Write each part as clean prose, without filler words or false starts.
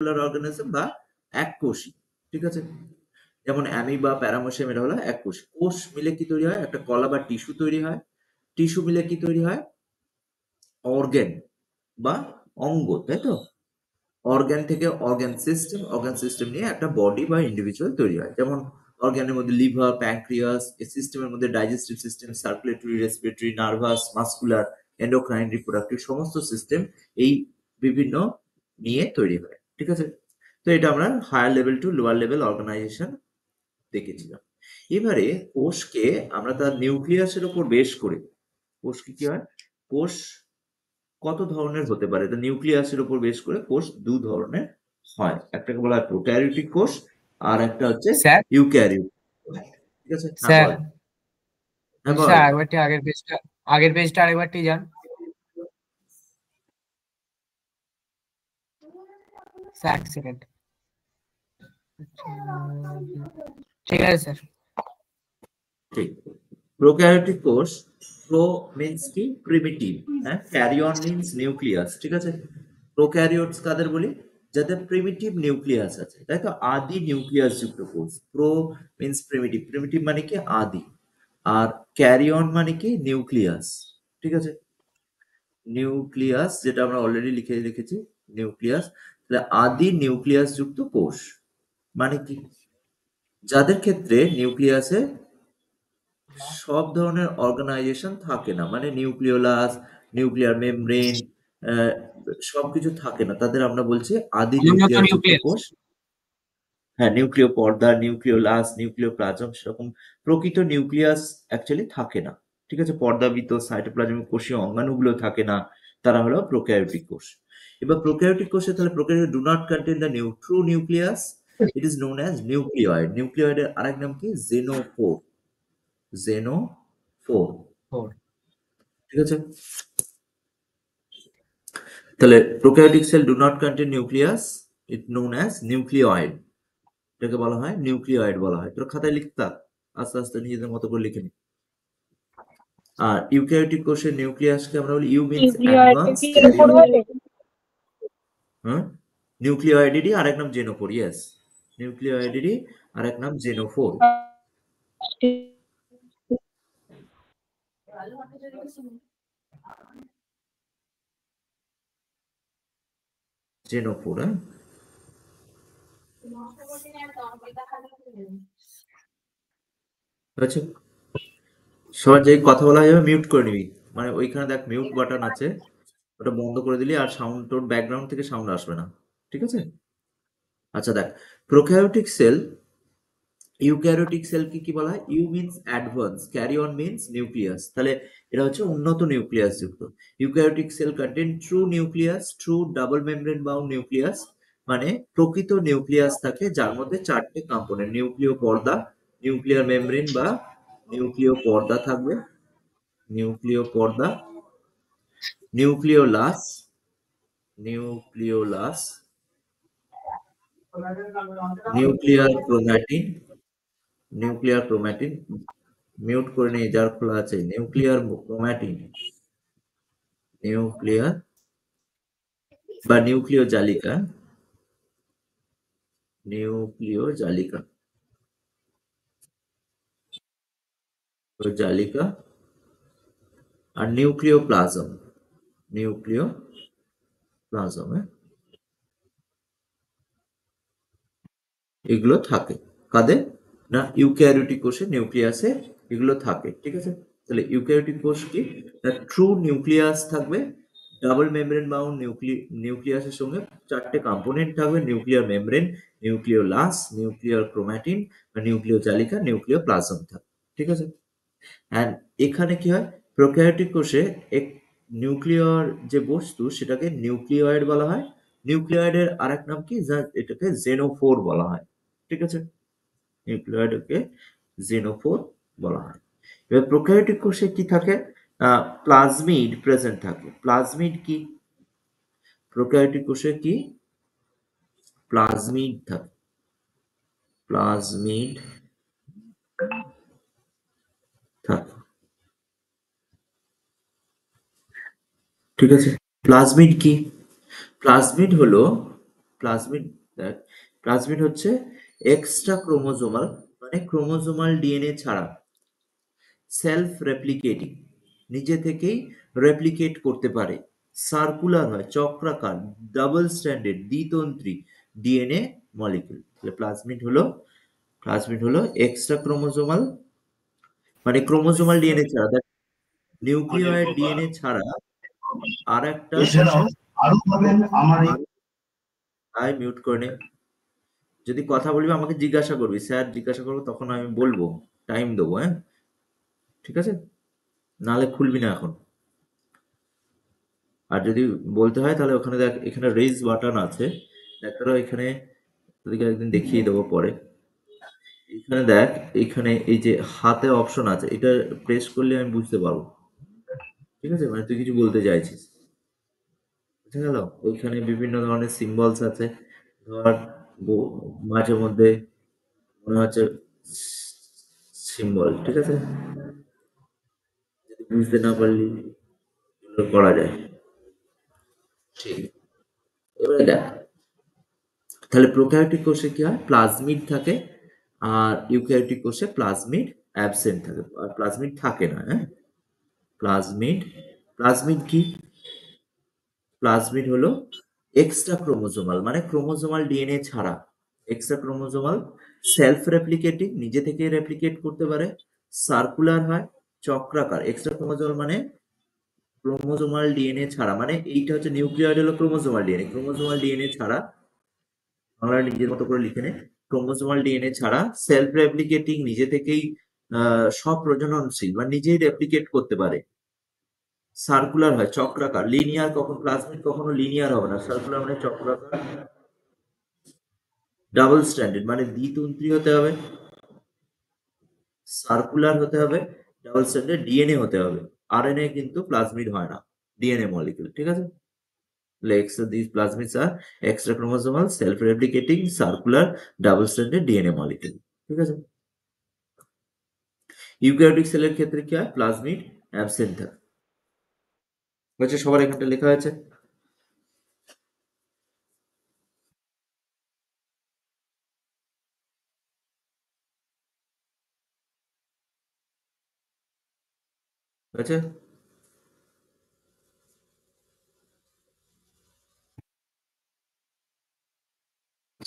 Organism বা এককোষী, ঠিক আছে? যেমন অ্যামিবা, প্যারামোসিয়াম এটা হলো এককোষী। কোষ মিলে কি তৈরি হয়? একটা কলা বা টিস্যু তৈরি হয়। টিস্যু মিলে কি তৈরি হয়? অর্গ্যান বা অঙ্গ, তাই তো? অর্গ্যান থেকে অর্গ্যান সিস্টেম নিয়ে একটা বডি বা ইন্ডিভিজুয়াল তৈরি হয়। যেমন অর্গ্যানের মধ্যে লিভার, প্যানক্রিয়াস, এই সিস্টেমের মধ্যে digestive system, circulatory, respiratory, nervous, muscular, endocrine, reproductive সমস্ত সিস্টেম এই বিভিন্ন নিয়ে তৈরি হয়, ঠিক আছে? তো এটা আমরা higher level to lower level organisation দেখেছিলাম। এবারে কোষকে আমরা তার নিউক্লিয়াসের উপর বেশ করে, কোষকে কি হয়? কোষ কত ধরনের হতে পারে? তো নিউক্লিয়াসের উপর বেশ করে কোষ দু ধরনের হয়। একটাকে বলা হয় প্রোক্যারিওটিক কোষ, আর একটা হচ্ছে স্যার ইউক্যারিওট। ঠিক আছে, হ্যাঁ স্যার বল। হ্যাঁ বল। স্যার আরেকবারটি আগের পেজটা আরেকবারটি যান স্যার, এক সেকেন্ড। ঠিক আছে স্যার। ঠিক। প্রোক্যারিওটিক কোষ, প্রো মিন্স কি? প্রিমিটিভ। হ্যাঁ, ক্যারিয়ন মিন্স নিউক্লিয়াস, ঠিক আছে? প্রোক্যারিওটস কাদের বলি? যাদের প্রিমিটিভ নিউক্লিয়াস আছে, তাই তো? আদি নিউক্লিয়াস যুক্ত কোষ। প্রো মিন্স প্রিমিটিভ, প্রিমিটিভ মানে কি? আদি। আর ক্যারিয়ন মানে কি? নিউক্লিয়াস, ঠিক আছে? নিউক্লিয়াস যেটা আমরা অলরেডি লিখে রেখেছি, নিউক্লিয়াস। তাহলে আদি নিউক্লিয়াস যুক্ত কোষ মানে কি? যাদের ক্ষেত্রে নিউক্লিয়াসে সব ধরনের অর্গানাইজেশন থাকে না, মানে নিউক্লিওলাস, নিউক্লিয়ার মেমব্রেন, সবকিছু থাকে না, তাদের আমরা বলছি আদি অনুন্নত নিউক্লিয়াস যুক্ত নিউক্লিয়াস। কোষ। হ্যাঁ, নিউক্লিয় পর্দা, নিউক্লিওলাস, নিউক্লিওপ্লাজম সেরকম প্রকৃত নিউক্লিয়াস অ্যাকচুয়ালি থাকে না, ঠিক আছে? পর্দাবৃত সাইটোপ্লাজমিক কোষীয় অঙ্গাণুগুলো থাকে না, তারা হলো প্রোক্যারিওটিক কোষ। এবার প্রোক্যারিওটিক কোষে তাহলে prokaryote do not contain the true nucleus, it is known as nucleoid. নিউক্লিয়য়েডের আরেক নাম কি? জেনোফোর। জেনোফোর, ঠিক আছে? তাহলে prokaryotic cell do not contain nucleus, it known as nucleoid. এটাকে বলা হয় নিউক্লিয়য়েড বলা হয়। তোর খাতায় লিখতা, আস্তে আস্তে নিজেদের মতো করে লিখে নি। আর ইউক্যারিওটিক কোষের নিউক্লিয়াসকে আমরা বলি ইউ মিন্স নিউক্লিয়য়েডটা অ্যাডভান্স কি ক্যারিয়ন। জেনোফোর হবে? হ্যাঁ, নিউক্লিয়য়েডেরই আরেক নাম জেনোফোর, ইয়েস। নিউক্লিয়য়েডেরই আরেক নাম জেনোফোর। জেনোফোর, হ্যাঁ। আচ্ছা, সবার যে কথা বলা যাবে মিউট করে নিবি, মানে ওইখানে দেখ মিউট বাটন আছে, ওটা বন্ধ করে দিলি আর সাউন্ড, তোর ব্যাকগ্রাউন্ড থেকে সাউন্ড আসবে না, ঠিক আছে? আচ্ছা দেখ, প্রোক্যারিওটিক সেল, ইউক্যারিওটিক সেলকে কি বলা হয়? Eu means advance, karyon means nucleus. তাহলে এটা হচ্ছে উন্নত নিউক্লিয়াস যুক্ত। Eukaryotic cell contain true nucleus, true double membrane bound nucleus, মানে প্রকৃত নিউক্লিয়াস থাকে যার মধ্যে চারটে কম্পোনেন্ট, নিউক্লিয় পর্দা, নিউক্লিয়ার মেমব্রেন বা নিউক্লিয় পর্দা থাকবে, নিউক্লিয় পর্দা, nucleolus, nucleolus, nuclear chromatin, nuclear chromatin, mute করে নিয়ে যার খোলা আছে, নিউক্লিয়ার ক্রোম্যাটিন, নিউক্লিয়ার বা নিউক্লিয় জালিকা, নিউক্লিয় জালিকা, জালিকা, আর নিউক্লিয় প্লাজম, নিউক্লিয় প্লাজম, এগুলো থাকে কাদের? না, ইউক্যারিওটিক কোষে নিউক্লিয়াসে এগুলো থাকে, ঠিক আছে? তাহলে ইউক্যারিওটিক কোষ কি? ট্রু নিউক্লিয়াস থাকবে, ডাবল মেমব্রেন বাউন্ড নিউক্লিয়াসের সঙ্গে চারটে কম্পোনেন্ট থাকবে, nuclear membrane, nucleolus, nuclear chromatin, নিউক্লিয় জালিকা, নিউক্লিয় প্লাজম থাকবে, ঠিক আছে? অ্যান্ড এখানে কি হয়? প্রোক্যারিওটিক কোষে এক নিউক্লিয়র যে বস্তু সেটাকে নিউক্লিয়য়েড বলা হয়। নিউক্লিয়য়েডের আরেক নাম কি? যা এটাকে জেনোফোর বলা হয়, ঠিক আছে? নিউক্লিয়য়েডকে জেনোফোর বলা হয়। এবার প্রোক্যারিওটিক কোষে কি থাকে? প্লাজমিড প্রেজেন্ট থাকে। প্লাজমিড কি? প্রোক্যারিওটিক কোষে কি? প্লাজমিড থাকে, প্লাজমিড থাকে, ঠিক আছে? প্লাজমিড কি? প্লাজমিড হলো প্লাজমিড প্লাজমিড হচ্ছে এক্সট্রা ক্রোমোজোমাল, মানে ক্রোমোজোমাল ডিএনএ ছাড়া সেলফ রেপ্লিকেটিং, নিজে থেকেই রেপ্লিকেট করতে পারে, সার্কুলার হয়, চক্রাকার, ডাবল স্ট্যান্ডার্ড, দ্বিতন্ত্রী ডিএনএ মলিকিউল। তাহলে প্লাজমিড হলো এক্সট্রা ক্রোমোজোমাল, মানে ক্রোমোজোমাল ডিএনএ ছাড়া, নিউক্লিওয়েড ডিএনএ ছাড়া আর একটা, আই মিউট করে নে। যদি কথা বলবি আমাকে জিজ্ঞাসা করবি, স্যার জিজ্ঞাসা করবো তখন আমি বলবো, টাইম দেবো, হ্যাঁ ঠিক আছে, নাহলে খুলবি না এখন। আর যদি বলতে হয় তাহলে ওখানে দেখ, এখানে রেজ বাটন আছে, দেখ তোরা এখানে, তোদেরকে একদিন দেখিয়ে দেবো পরে। এখানে দেখ, এখানে এই যে হাতে অপশন আছে, এটা প্রেস করলে আমি বুঝতে পারবো, ঠিক আছে, মানে তুই কিছু বলতে চাইছিস, বুঝে গেল। ওইখানে বিভিন্ন ধরনের সিম্বলস আছে, ধর মাঝে মধ্যে মনে হচ্ছে সিম্বল, ঠিক আছে, যদি বুঝতে না পারলি এগুলো করা যায়, ঠিক। এবারে দেখ, তাহলে প্রোক্যারিওটিক কোষে কি হয়, প্লাজমিড থাকে, আর ইউক্যারিওটিক কোষে প্লাজমিড অ্যাবসেন্ট থাকে, আর প্লাজমিড থাকে না, হ্যাঁ। প্লাজমিড প্লাজমিড কি, প্লাজমিড হলো এক্সট্রা ক্রোমোজোমাল, মানে ক্রোমোজোমাল ডিএনএ ছাড়া, এক্সট্রা ক্রোমোজোমাল, সেলফ রেপ্লিকেটিং, নিজে থেকে রেপ্লিকেট করতে পারে, সার্কুলার হয়, চক্রাকার, এক্সট্রা ক্রোমোজোমাল মানে ক্রোমোজোমাল ডিএনএ ছাড়া, মানে এইটা হচ্ছে নিউক্লিয়ার হলো ক্রোমোজোমাল ডিএনএ, ক্রোমোজোমাল ডিএনএ ছাড়া, বাংলা নিজের মতো করে লিখে নে, ক্রোমোজোমাল ডিএনএ ছাড়া, সেলফ রেপ্লিকেটিং, নিজে থেকেই স্বপ্রজননশীল, মানে নিজেই রেপ্লিকেট করতে পারে, সার্কুলার হয়, চক্রাকার, লিনিয়ার, কখন প্লাজমিড কখনো লিনিয়ার হবে না, সার্কুলার মানে চক্রাকার, ডাবল স্ট্যান্ডার্ড মানে দ্বিতন্ত্রী হতে হবে, সার্কুলার হতে হবে, ডাবল স্ট্যান্ডার্ড ডিএনএ হতে হবে, আরএনএ কিন্তু প্লাজমিড হয় না, ডিএনএ মলিকিউল, ঠিক আছে। These plasmids are extra chromosomal, self-replicating, circular, double-stranded DNA molecule, ঠিক আছে। ইউক্যারিওটিক সেলের ক্ষেত্রে কি হয়, প্লাজমিড অ্যাবসেন্ট থাকে, হচ্ছে সবার এখানটা লেখা আছে। আছে,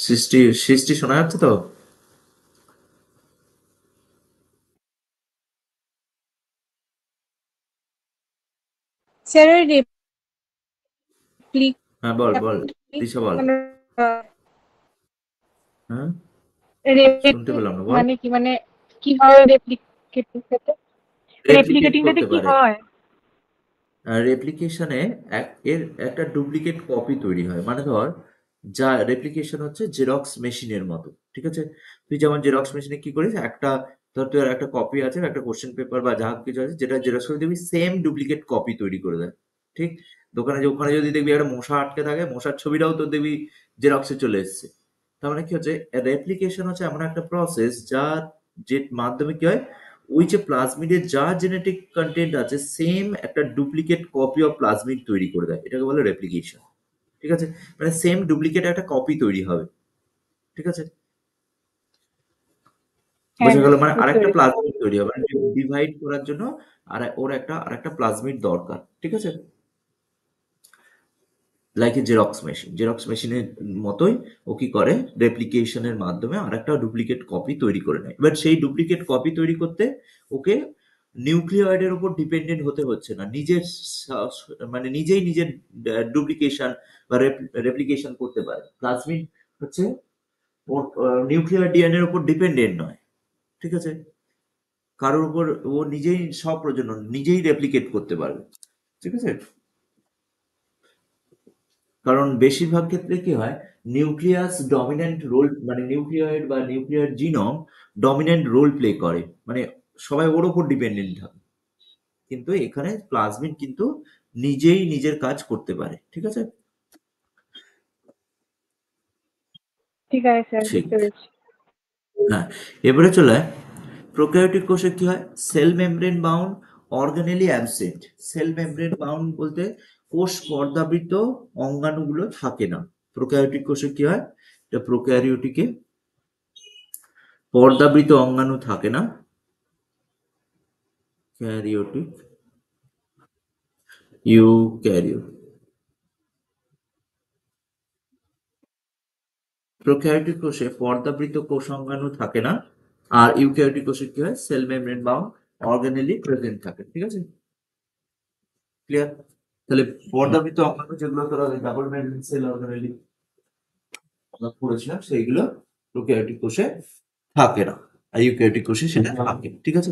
সৃষ্টি সৃষ্টি শোনা যাচ্ছে তো? স্যার ওই রেপ্লিক হ্যাঁ বল বল, দিশা বল। হ্যাঁ শুনতে পেলাম না, বল। মানে কি, মানে কি হয় রেপ্লিকেটিং হতে, রেপ্লিকেট করতে কি পারে, হয়? রেপ্লিকেশনে এর একটা ডুপ্লিকেট কপি তৈরি হয়, মানে ধর, যা রেপ্লিকেশন হচ্ছে জেরক্স মেশিনের মতো, ঠিক আছে। তুই যেমন জেরক্স মেশিনে কি করিস, একটা ধর তোর একটা কপি আছে, একটা কোশ্চেন পেপার বা যা কিছু আছে, যেটা জেরক্স করে দিবি, সেম ডুপ্লিকেট কপি তৈরি করে দেয়, ঠিক। দোকানে যে ওখানে যদি দেখবি একটা মশা আটকে থাকে, মশার ছবিটাও তোর দেখবি জেরক্সে চলে এসছে। তার মানে কি হচ্ছে, রেপ্লিকেশন হচ্ছে এমন একটা প্রসেস যার যে মাধ্যমে কি হয়, ওই যে প্লাজমিডের যা জেনেটিক কন্টেন্ট আছে, সেম একটা ডুপ্লিকেট কপি অফ প্লাজমিড তৈরি করে দেয়, এটাকে বলে রেপ্লিকেশন, ঠিক আছে। মানে সেম ডুপ্লিকেট একটা কপি তৈরি হবে, ঠিক আছে, হ্যাঁ বোঝা গেল, মানে বুঝতে আরেকটা পেরেছি। প্লাজমিড তৈরি হবে, মানে ডিভাইড করার জন্য আর ওর আরেকটা প্লাজমিড দরকার, ঠিক আছে। লাইক এ জেরক্স মেশিনের মতোই ও কি করে, রেপ্লিকেশনের মাধ্যমে আরেকটা ডুপ্লিকেট কপি তৈরি করে নেয়। এবার সেই ডুপ্লিকেট কপি তৈরি করতে ওকে নিউক্লিওয়েডের উপর ডিপেন্ডেন্ট হতে হচ্ছে না, মানে নিজেই নিজের ডুপ্লিকেশন বা রেপ্লিকেশন করতে পারে। প্লাজমিড হচ্ছে ওর নিউক্লিয়ার ডিএনএ এর উপর ডিপেন্ডেন্ট নয়, ঠিক আছে, কারোর উপর, ও নিজেই সব প্রজনন নিজেই রেপ্লিকেট করতে পারবে, ঠিক আছে। কারণ বেশিরভাগ ক্ষেত্রে কি হয়, নিউক্লিয়াস ডমিন্যান্ট রোল, মানে নিউক্লিয়েড বা nuclear genome dominant role play করে, মানে সবাই ওর ওপর ডিপেন্ডেন্ট হয়, কিন্তু এখানে প্লাজমিড কিন্তু নিজেই নিজের কাজ করতে পারে, ঠিক আছে। ঠিক আছে স্যার, ঠিক, বুঝতে পেরেছি। হ্যাঁ। এবারে চলে আয়, প্রোক্যারিওটিক কোষে কি হয়, cell membrane bound, organelle absent. Cell membrane bound বলতে কোষ পর্দাবৃত অঙ্গাণুগুলো থাকে না, প্রোক্যারিওটিক কোষে কি হয়, এটা প্রোক্যারিওটিকে পর্দাবৃত অঙ্গাণু থাকে না, ক্যারিওটিক ইউক্যারিওট। প্রোক্যারিওটিক কোষে পর্দাবৃত কোষাঙ্গাণু থাকে না, আর ইউক্যারিওটিক কোষে কি হয়, cell membrane bound organelle present থাকে। ঠিক আছে, ক্লিয়ার? তাহলে পর্দাবৃত অঙ্গাণু যেগুলো তোরা ডাবল মেমব্রেন সেল অর্গানেলি আমরা পড়েছিলাম, সেইগুলো প্রোক্যারিওটিক কোষে থাকে না, আর ইউক্যারিওটিক কোষে সেটা থাকে। ঠিক আছে,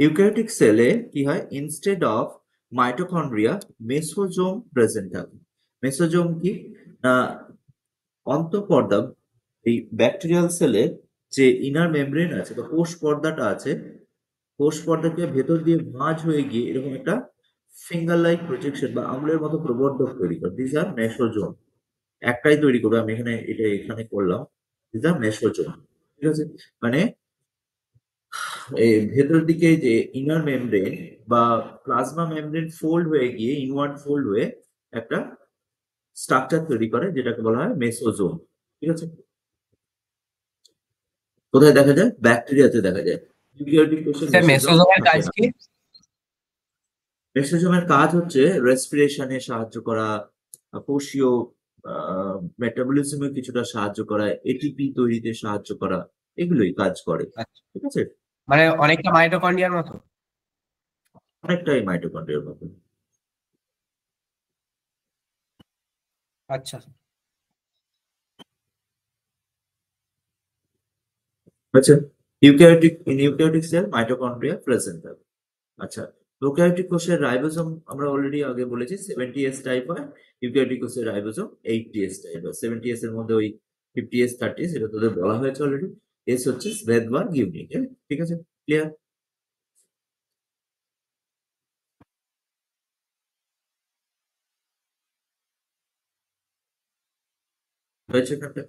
ইউক্যারিওটিক সেলে কি হয়, instead of mitochondria mesosome present থাকে। মেসোজোম কি, অন্তঃপর্দা, এই ব্যাকটেরিয়াল সেলে যে ইনার মেমব্রেন আছে বা কোষ পর্দাটা আছে, কোষ পর্দাকে ভেতর দিয়ে ভাঁজ হয়ে গিয়ে এরকম একটা ফিঙ্গার লাইক প্রজেকশন বা আঙুলের মতো প্রবর্ধক তৈরি করে, দিস আর মেসোজোম। একটাই তৈরি করবে, আমি এখানে করলাম, দিস আর মেসোজোম। ঠিক আছে, মানে এই ভেতরের দিকে যে ইনার মেমব্রেন বা প্লাজমা মেমব্রেন ফোল্ড হয়ে গিয়ে ইনওয়ার্ড ফোল্ড হয়ে একটা স্ট্রাকচার তৈরি করে, যেটাকে বলা হয় মেসোজোম। ঠিক আছে, কোথায় দেখা যায়, ব্যাকটেরিয়াতে দেখা যায়। ইউক্যারিওটিক কোষে স্যার মেসোজোম মেসোজোমের থাকে কাজ না। কি? মেসোজোমের কাজ হচ্ছে রেসপিরেশনে সাহায্য করা, কোষীয় মেটাবলিজমে কিছুটা সাহায্য করা, এটিপি তৈরিতে সাহায্য করা, এগুলোই কাজ করে। আচ্ছা, ঠিক আছে, মানে অনেকটা মাইটোকন্ড্রিয়ার মতো। অনেকটাই মাইটোকন্ড্রিয়ার মতো। আচ্ছা আচ্ছা, ইউক্যারিওটিক সেল মাইটোকন্ড্রিয়া প্রেজেন্ট থাকে। আচ্ছা, প্রোক্যারিওটিক কোষের রাইবোজোম আমরা অলরেডি আগে বলেছি 70S টাইপ হয়, ইউক্যারিওটিক কোষের রাইবোজোম 80S টাইপ হয়। 70S এর মধ্যে ওই 50S 30S এটা তোদের বলা হয়েছে অলরেডি। এস হচ্ছে স্ভেদবার্গ ইউনিট। ঠিক আছে, ক্লিয়ার হয়েছে এখানটা?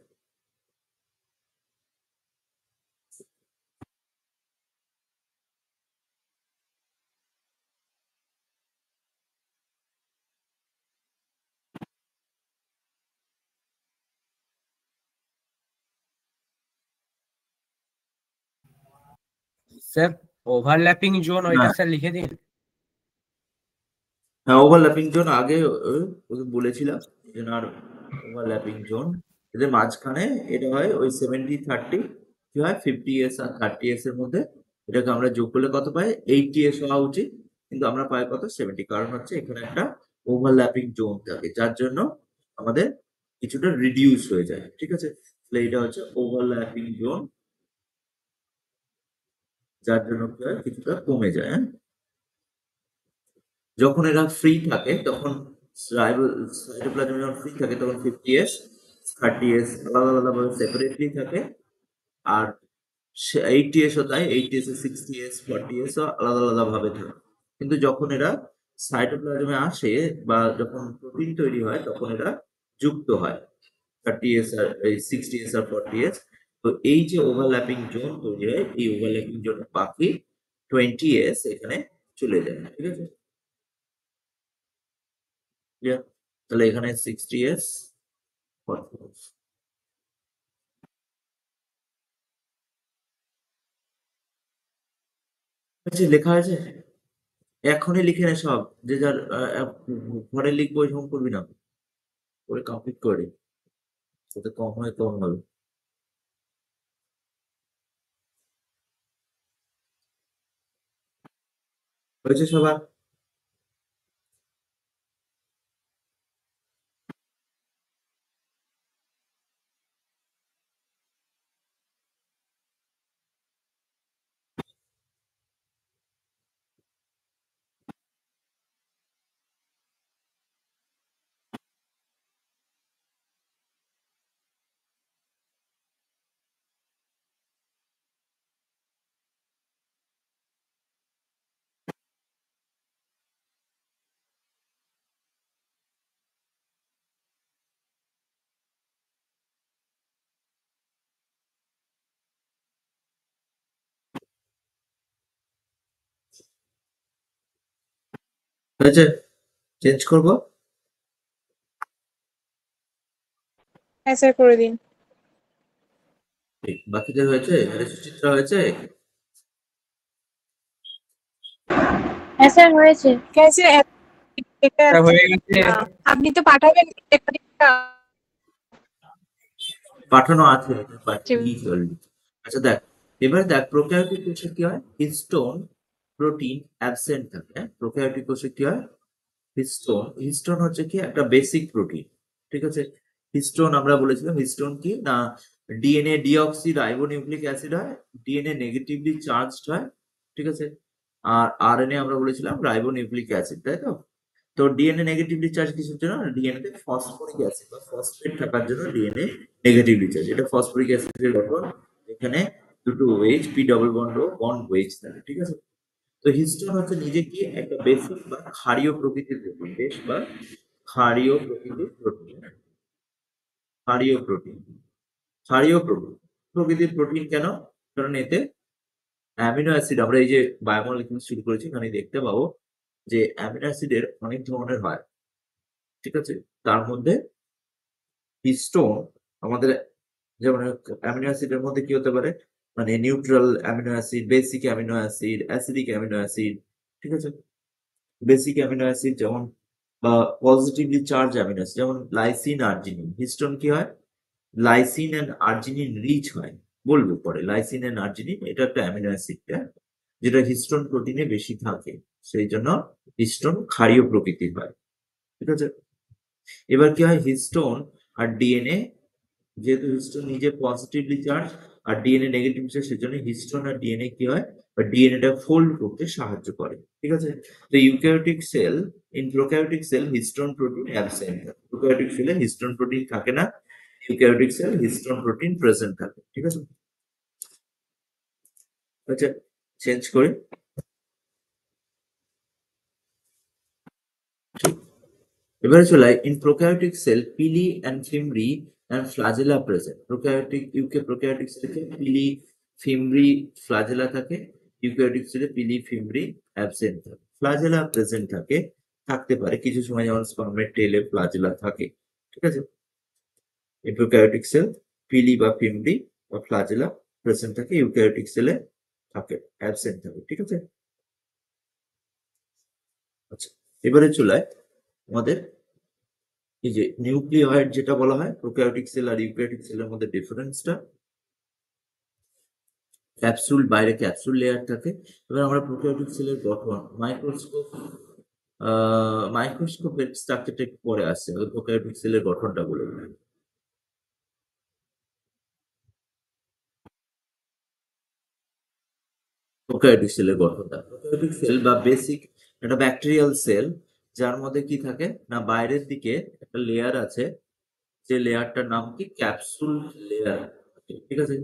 স্যার, ওভারল্যাপিং জোন ওইটা হ্যাঁ, স্যার লিখে দিন। হ্যাঁ, ওভারল্যাপিং জোন আগে ওকে বলেছিলাম, এনার ওভারল্যাপিং জোন, এদের মাঝখানে এটা হয় ওই 70-30, কি হয় 50S আর 30S এর মধ্যে, এটাকে আমরা যোগ করলে কত পাই, 80S হওয়া উচিত, কিন্তু আমরা পাই কত, 70। কারণ হচ্ছে এখানে একটা ওভারল্যাপিং জোন থাকে, যার জন্য আমাদের কিছুটা রিডিউস হয়ে যায়। ঠিক আছে, তাহলে এটা হচ্ছে ওভারল্যাপিং জোন, যার জন্য কি হয়, কিছুটা কমে যায়। হ্যাঁ, যখন এরা ফ্রি থাকে তখন সাইটোপ্লাজম যখন ফ্রি থাকে তখন 50S 30S আলাদা আলাদা ভাবে সেপারেটলি থাকে, আর 80S ও তাই, 80S এ 60S 40S ও আলাদা আলাদা ভাবে থাকে। কিন্তু যখন এরা সাইটোপ্লাজমে আসে বা যখন প্রোটিন তৈরি হয় তখন এরা যুক্ত হয়, 30S আর এই 60S আর 40S। তো এই যে ওভারল্যাপিং জোন তৈরি হয়, এই ওভারল্যাপিং জোন বাকি 20S এখানে চলে যায়। ঠিক আছে, ক্লিয়ার? তাহলে এখানে 60S 40S। আচ্ছা, লেখা আছে, এখনই লিখে নে সব, যে যার ঘরে লিখবো এরকম করবি না, করে কমপ্লিট করে, যাতে কম হয় কম হবে। হয়েছে সবার? হয়েছে, চেঞ্জ করবো? হ্যাঁ স্যার করে দিন। ঠিক, বাকিদের হয়েছে? আরে সুচিত্রা হয়েছে? হ্যাঁ স্যার হয়েছে। হ্যাঁ স্যার এটা স্যার হয়ে গেছে। আপনি তো পাঠাবেন একটা। পাঠানো আছে, এটা পাঠিয়ে চলবে। আচ্ছা দেখ, এবার দেখ প্রোক্যারিওটিক কোষে কি হয়, হিস্টোন প্রোটিন অ্যাবসেন্ট থাকে। প্রোক্যারিওটিক কোষে কি হয়, হিস্টোন হচ্ছে কি একটা বেসিক প্রোটিন, ঠিক আছে। হিস্টোন আমরা বলেছিলাম, হিস্টোন কি না ডিএনএ ডিঅক্সি রাইবোনিউক্লিক অ্যাসিড হয়, ডিএনএ নেগেটিভলি চার্জড হয়, ঠিক আছে। আর আরএনএ আমরা বলেছিলাম রাইবোনিউক্লিক অ্যাসিড, তাই তো। তো ডিএনএ নেগেটিভলি চার্জ কিসের জন্য, ডিএনএ তে ফসফরিক অ্যাসিড বা ফসফেট থাকার জন্য ডিএনএ নেগেটিভলি চার্জ, এটা ফসফরিক অ্যাসিডের গঠন। এখানে দুটো ওয়েজ পি ডবল বন্ড ও বন্ড ওয়েজ থাকে, ঠিক আছে। তো হিস্টোন হচ্ছে নিজে কি একটা বেসিক বা ক্ষারীয় প্রকৃতির প্রোটিন, বেশ বা ক্ষারীয় প্রকৃতির প্রোটিন, ক্ষারীয় প্রোটিন, ক্ষারীয় প্রকৃতির প্রোটিন কেন, কারণ এতে অ্যামিনো অ্যাসিড, আমরা এই যে বায়োমলিকুল শুরু করেছি এখানে দেখতে পাবো যে অ্যামিনো অ্যাসিডের অনেক ধরনের হয়, ঠিক আছে। তার মধ্যে হিস্টোন আমাদের, যেমন অ্যামিনো অ্যাসিডের মধ্যে কি হতে পারে, মানে neutral amino acid, basic amino acid, acidic amino acid, ঠিক আছে। বেসিক অ্যামিনো অ্যাসিড যেমন বা পজিটিভলি চার্জ অ্যামিনো অ্যাসিড যেমন লাইসিন, আর্জিনিন। হিস্টোন কি হয়, লাইসিন এন্ড আর্জিনিন রিচ হয়, বলবো পরে। লাইসিন এন্ড আর্জিনিন এটা একটা অ্যামিনো অ্যাসিডটা যেটা হিস্টোন প্রোটিনে বেশি থাকে, সেই জন্য হিস্টোন ক্ষারীয় প্রকৃতির হয়, ঠিক আছে। এবার কি হয়, হিস্টোন আর ডিএনএ, যেহেতু হিস্টোন নিজে পজিটিভলি চার্জ আর ডিএনএ নেগেটিভ চার্জ, সেজন্য হিস্টোন আর ডিএনএ কি হয়, বা ডিএনএটা ফোল্ড করতে সাহায্য করে, ঠিক আছে। তো eukaryotic cell, in prokaryotic cell histone protein absent, prokaryotic সেলে হিস্টোন প্রোটিন থাকে না, eukaryotic cell histone protein present থাকে, ঠিক আছে। আচ্ছা, চেঞ্জ করি। এবারে চলে in prokaryotic cell pili and fimbriae and flagella present. Prokaryotic সেলে পিলি, ফিমরি, ফ্লাজেলা থাকে। ইউক্যারিওটিক সেলে পিলি, ফিমরি অ্যাবসেন্ট থাকে, ফ্লাজেলা প্রেজেন্ট থাকে, থাকতে পারে কিছু সময়, যেমন স্পার্মের টেলে ফ্লাজেলা থাকে, ঠিক আছে। এই প্রোক্যারিওটিক সেল পিলি বা ফিমরি বা ফ্লাজেলা প্রেজেন্ট থাকে, ইউক্যারিওটিক সেলে থাকে, অ্যাবসেন্ট থাকে, ঠিক আছে। আচ্ছা, এবারে চলে আমাদের এই যে নিউক্লিওয়েড যেটা বলা হয়, প্রোক্যারিওটিক সেল আর ইউক্যারিওটিক সেলের মধ্যে ডিফারেন্সটা। ক্যাপসুল, বাইরে ক্যাপসুল লেয়ার থাকে। এবার আমরা প্রোক্যারিওটিক সেলের গঠন মাইক্রোস্কোপের স্ট্রাকচারটা একটু পরে আসছে, প্রোক্যারিওটিক সেলের গঠনটা বলে দিই। প্রোক্যারিওটিক সেলের গঠনটা, প্রোক্যারিওটিক সেল বা বেসিক একটা ব্যাকটেরিয়াল সেল, যার মধ্যে কি থাকে না বাইরের দিকে একটা লেয়ার আছে, যে লেয়ারটার নাম কি ক্যাপসুল লেয়ার, ঠিক আছে।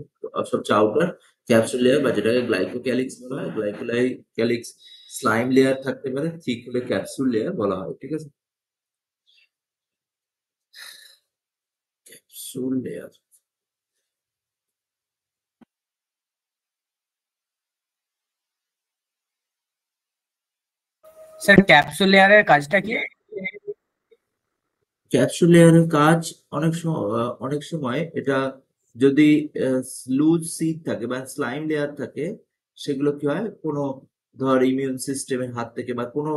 সবচেয়ে আউটার ক্যাপসুল লেয়ার, বা যেটাকে গ্লাইকোক্যালিক্স বলা হয়, গ্লাইকোক্যালিক্স স্লাইম লেয়ার থাকতে পারে, ঠিক হলে ক্যাপসুল লেয়ার বলা হয়, ঠিক আছে। ক্যাপসুল লেয়ার, স্যার ক্যাপসুল লেয়ারের কাজটা কি? ক্যাপসুল লেয়ারের কাজ অনেক সময় এটা যদি লুজ সিড থাকে বা স্লাইম লেয়ার থাকে, সেগুলো কি হয়, কোনো ধর ইমিউন সিস্টেমের হাত থেকে বা কোনো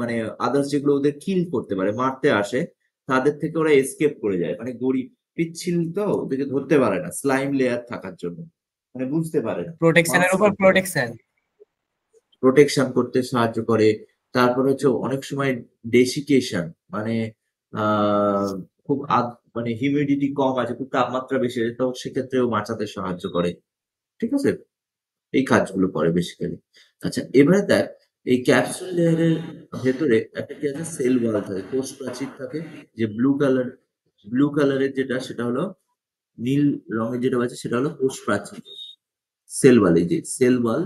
মানে আদার্স যেগুলো ওদের কিল করতে পারে, মারতে আসে, তাদের থেকে ওরা এসকেপ করে যায়, মানে গরিব পিচ্ছিল তো ওদেরকে ধরতে পারে না স্লাইম লেয়ার থাকার জন্য, মানে বুঝতে পারে না, প্রোটেকশনের মাস্ক উপর করতে পারে, প্রোটেকশন। প্রোটেকশন করতে সাহায্য করে। তারপর হচ্ছে অনেক সময় ডেসিকেশন, মানে আহ খুব মানে হিউমিডিটি কম আছে, খুব তাপমাত্রা বেশি আছে, তো সেক্ষেত্রেও বাঁচাতে সাহায্য করে, ঠিক আছে। এই কাজগুলো করে বেসিক্যালি। আচ্ছা, এবারে দেখ এই ক্যাপসুল লেয়ারের ভেতরে একটা কি আছে, সেল ওয়াল থাকে, কোষ প্রাচীর থাকে, যে ব্লু কালারের যেটা, সেটা হলো নীল রঙের যেটা আছে, সেটা হলো কোষ প্রাচীর। সেল ওয়াল, এই যে সেল ওয়াল,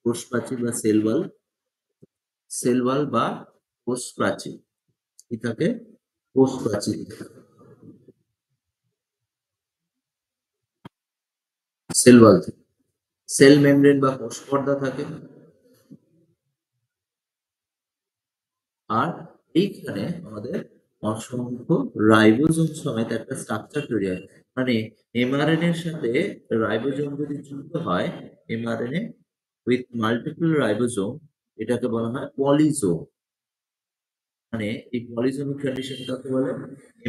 কোষ প্রাচীর বা সেল ওয়াল বা কোষ প্রাচীর, কি থাকে, কোষ প্রাচীর, সেল ওয়াল থাকে। সেল মেমব্রেন বা কোষ পর্দা থাকে। আর এইখানে আমাদের অসংখ্য রাইবোজোম সমেত একটা স্ট্রাকচার তৈরি হয়। মানে এমআরএনএ এর সাথে রাইবোজোম যদি যুক্ত হয়, এমআরএনএ উইথ মাল্টিপল রাইবোজোম, এটাকে বলা হয় পলিজোম। মানে এই পলিজোমিক কন্ডিশন কাকে বলে?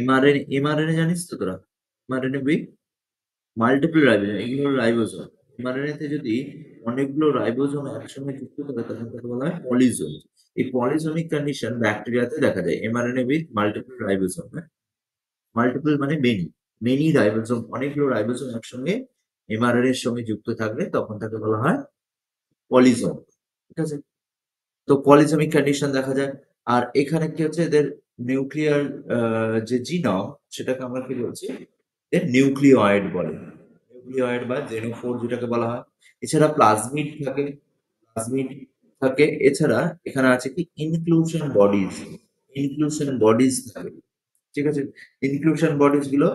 এমআরএনএ, এমআরএনএ জানিস তো তোরা? এমআরএনএ উইথ মাল্টিপল রাইবোজোম, এগুলো হলো রাইবোজোম। এমআরএনএ তে যদি অনেকগুলো রাইবোজোম একসঙ্গে যুক্ত থাকে তখন তাকে বলা হয় পলিজোম। এই পলিজোমিক কন্ডিশন ব্যাকটেরিয়াতে দেখা যায়, mRNA with multiple ribosome. Multiple মানে মেনি, মেনি রাইবোজোম, অনেকগুলো রাইবোজোম একসঙ্গে এমআরএনএ এর সঙ্গে যুক্ত থাকলে তখন তাকে বলা হয় পলিজোম। ঠিক আছে? তো পলিজোমিক কন্ডিশন দেখা যায়। আর এখানে কি হচ্ছে, এদের নিউক্লিয়ার যে জিনম, সেটাকে আমরা কি বলছি? এর নিউক্লিওয়েড বলে, নিউক্লিওয়েড বা জেনোফোর যেটাকে বলা হয়। এছাড়া প্লাজমিড থাকে, প্লাজমিড থাকে। এছাড়া এখানে আছে কি ইনক্লুশন বডিজ, ইনক্লুশন বডিজ থাকে। ঠিক আছে? ইনক্লুশন বডিজ গুলো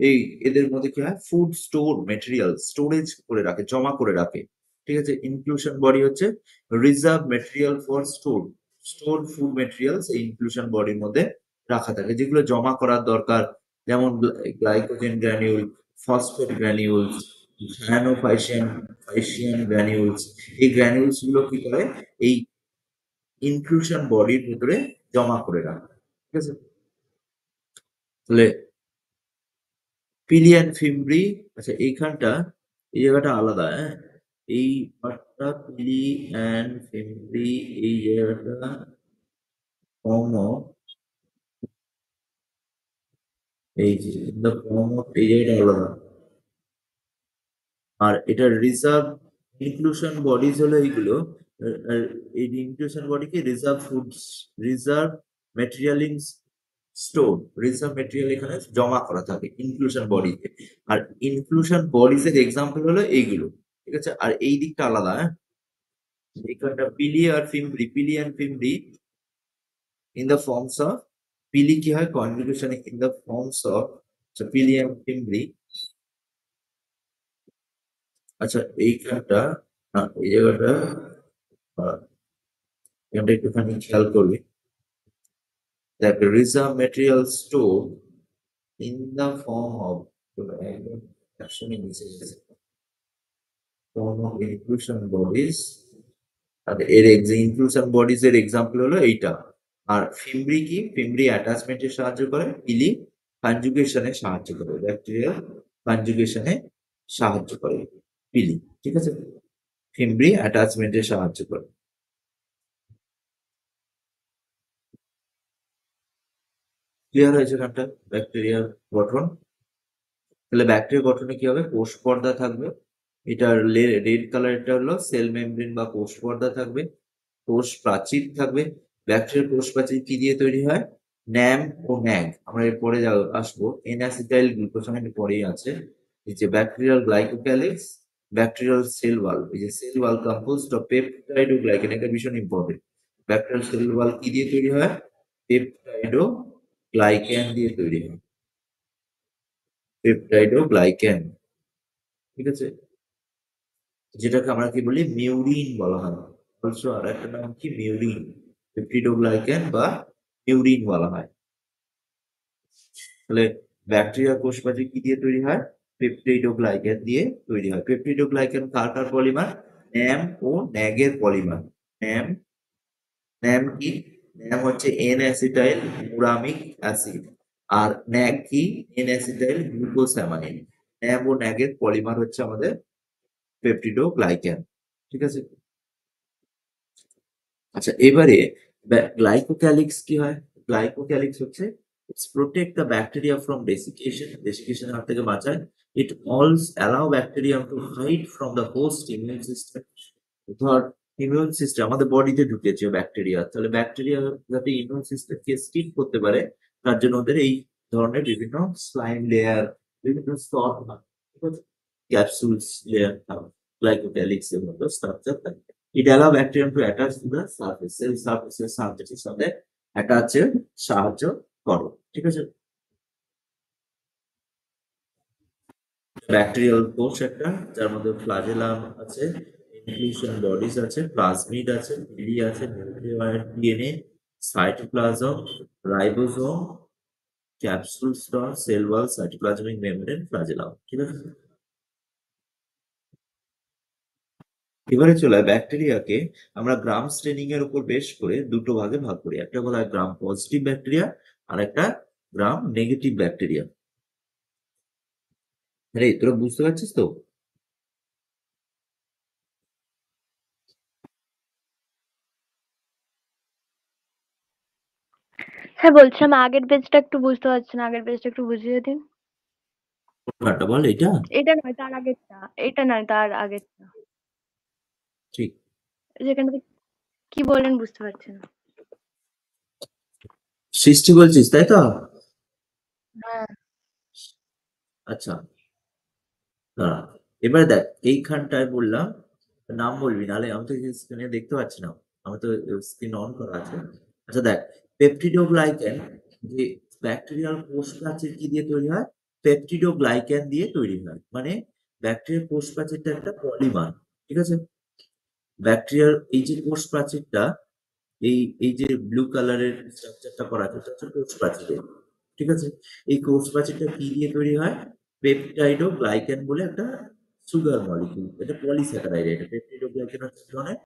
এই এদের মধ্যে কি হয়, ফুড স্টোর মেটেরিয়াল স্টোরেজ করে রাখে, জমা করে রাখে। ঠিক আছে? ইনক্লুশন বডি হচ্ছে reserve material for store food materials, এই ইনক্লুশন বডির মধ্যে রাখা থাকে, যেগুলো জমা করার দরকার। যেমন glycogen granule, phosphate granules, phycean granules. এই গ্র্যানিউলস গুলো কি করে, এই ইনক্লুশন বডির ভিতরে জমা করে রাখে। ঠিক আছে? তাহলে পিলিয়ান ফিমব্রি, আচ্ছা এইখানটা, এই জায়গাটা আলাদা, হ্যাঁ? এই পার্টটা পিলি অ্যান্ড ফিমব্রি, এই জায়গাটা ফর্ম অফ, এই যে দ্য ফর্ম অফ, এই জায়গাটা আলাদা। আর এটা রিজার্ভ ইনক্লুশন বডিজ হলো এইগুলো। আর এই ইনক্লুশন বডিকে reserve foods, reserve material in store, reserve material এখানে জমা করা থাকে ইনক্লুশন বডিতে। আর ইনক্লুশন বডিজ এর এক্সাম্পল হলো এইগুলো। ঠিক আছে? আর এই দিকটা আলাদা, হ্যাঁ? এখানটা পিলি আর fimbriae, pili and fimbriae in the forms of, pili কি হয় কনজুগেশনে in the forms of, pili and fimbriae. আচ্ছা এইখানটা, এই জায়গাটা, আহ, এখানটা একটুখানি খেয়াল করবি, দেখ reserve material store in the form of, একদম একসঙ্গে নিচে গেছে, ফর্ম অফ ইনক্লুশন বডিজ। আর এর ইনক্লুশন বডিজ এর এক্সাম্পল হলো এইটা। আর ফিমব্রি কি, ফিমব্রি অ্যাটাচমেন্টে সাহায্য করে, পিলি কনজুগেশনে সাহায্য করে, ব্যাকটেরিয়াল কনজুগেশনে সাহায্য করে পিলি। ঠিক আছে? ফিমব্রি অ্যাটাচমেন্টে সাহায্য করে। ক্লিয়ার হয়েছে এখানটা ব্যাকটেরিয়ার গঠন? তাহলে ব্যাকটেরিয়া গঠনে কি হবে, কোষ পর্দা থাকবে। এটার রেড কালারটা হলো সেল মেমব্রেন বা কোষ পর্দা থাকবে। কোষ প্রাচীর থাকবে। ব্যাকটেরিয়ার কোষ প্রাচীর কি দিয়ে তৈরি হয়? ন্যাম ও ন্যাগ, আমরা এরপরে আসবো। এন অ্যাসিটাইল গ্লুকোসাম এর পরেই আছে। এই যে bacterial glycocalyx, bacterial cell wall, এই যে cell wall composed of peptide ও গ্লাইকেন, এটা ভীষণ ইম্পর্টেন্ট। ব্যাকটেরিয়াল সেল ওয়াল কি দিয়ে তৈরি হয়? পেপটাইড ও গ্লাইকেন দিয়ে তৈরি হয়, পেপটাইড ও গ্লাইকেন। ঠিক আছে? যেটাকে আমরা কি বলি, মিউরিন বলা হয়। অলসো আর একটা নাম কি, মিউরিন, পেপটিডোগ্লাইকেন বা মিউরিন বলা হয়। তাহলে ব্যাকটেরিয়া কোষপ্রাচীর কি দিয়ে তৈরি হয়? পেপটিডোগ্লাইকেন দিয়ে তৈরি হয়। পেপটিডোগ্লাইকেন কার কার পলিমার? ন্যাম ও ন্যাগের পলিমার। ন্যাম, ন্যাম কি? ন্যাম হচ্ছে এন অ্যাসিটাইল মুরামিক অ্যাসিড। আর ন্যাগ কি? N acetyl glucosamine. ন্যাম ও ন্যাগের পলিমার হচ্ছে আমাদের পেপটিডোগ্লাইকেন। ঠিক আছে? আচ্ছা এবারে গ্লাইকোক্যালিক্স কি হয়? গ্লাইকোক্যালিক্স হচ্ছে its protect the bacteria from desiccation, ডেসিকেশনের হাত থেকে বাঁচায়। It also allow bacteria to hide from the host immune system. ধর ইমিউন সিস্টেম আমাদের বডিতে ঢুকেছে ব্যাকটেরিয়া, তাহলে ব্যাকটেরিয়া যাতে ইমিউন সিস্টেমকে স্টিপ করতে পারে, তার জন্য ওদের এই ধরনের বিভিন্ন স্লাইম লেয়ার, বিভিন্ন স্তর, ক্যাপসুলস লেয়ার, গ্লাইকোক্যালিক্স এর মতো স্ট্রাকচার থাকে। It allow bacterium to attach to the surface, cell surface এর সাহায্যের সাথে অ্যাটাচে সাহায্য করে। ঠিক আছে? ব্যাকটেরিয়াল কোষ একটা, যার মধ্যে ফ্লাজেলাম আছে, ইনক্লুশন বডিজ আছে, প্লাজমিড আছে, পিলি আছে, nucleoid DNA, cytoplasm, ribosome, capsule স্তর, সেল ওয়াল, সাইটোপ্লাজমিক মেমব্রেন, ফ্লাজেলাম। ঠিক আছে, এবারে চলে ব্যাকটেরিয়াকে আমরা গ্রাম স্টেনিং এর উপর বেশ করে দুটো ভাগে ভাগ করি। একটা বলা হয় গ্রাম পজিটিভ ব্যাকটেরিয়া আর একটা গ্রাম নেগেটিভ ব্যাকটেরিয়া। আরে তোরা বুঝতে পারছিস তো? হ্যাঁ, বলছিলাম আগের পেজটা একটু বুঝতে পারছি না। আগের পেজটা একটু বুঝিয়ে দিন। কোনটা বল? এটা এটা নয়, তার আগেরটা। এটা নয়, তার আগেরটা। ঠিক। যেখানটাতে কি বললেন বুঝতে পারছি না। সৃষ্টি বলছিস তাই তো? হ্যাঁ। আচ্ছা, দাঁড়া। এবারে দেখ, এইখানটায় বললাম নাম বলবি, নাহলে আমি তো স্ক্রিনে দেখতে পাচ্ছি না। আমি তো স্ক্রিন অন করা আছে। আচ্ছা দেখ, পেপটিডোগ্লাইকেন যে ব্যাকটেরিয়াল কোষ প্রাচীর কি দিয়ে তৈরি হয়? পেপটিডোগ্লাইকেন দিয়ে তৈরি হয়। মানে ব্যাকটেরিয়াল কোষ প্রাচীরটা একটা পলিমার। ঠিক আছে, ব্যাকটেরিয়ার এই যে কোষ প্রাচীরটা, এই এই যে ব্লু কালারের স্ট্রাকচারটা করা আছে, এটা হচ্ছে কোষ প্রাচীরের। ঠিক আছে, এই কোষ প্রাচীরটা কি দিয়ে তৈরি হয়? পেপটাইডো গ্লাইকেন বলে একটা সুগার মলিকিউল, এটা পলিস্যাকারাইড। এটা পেপটাইডো গ্লাইকেন হচ্ছে এক ধরনের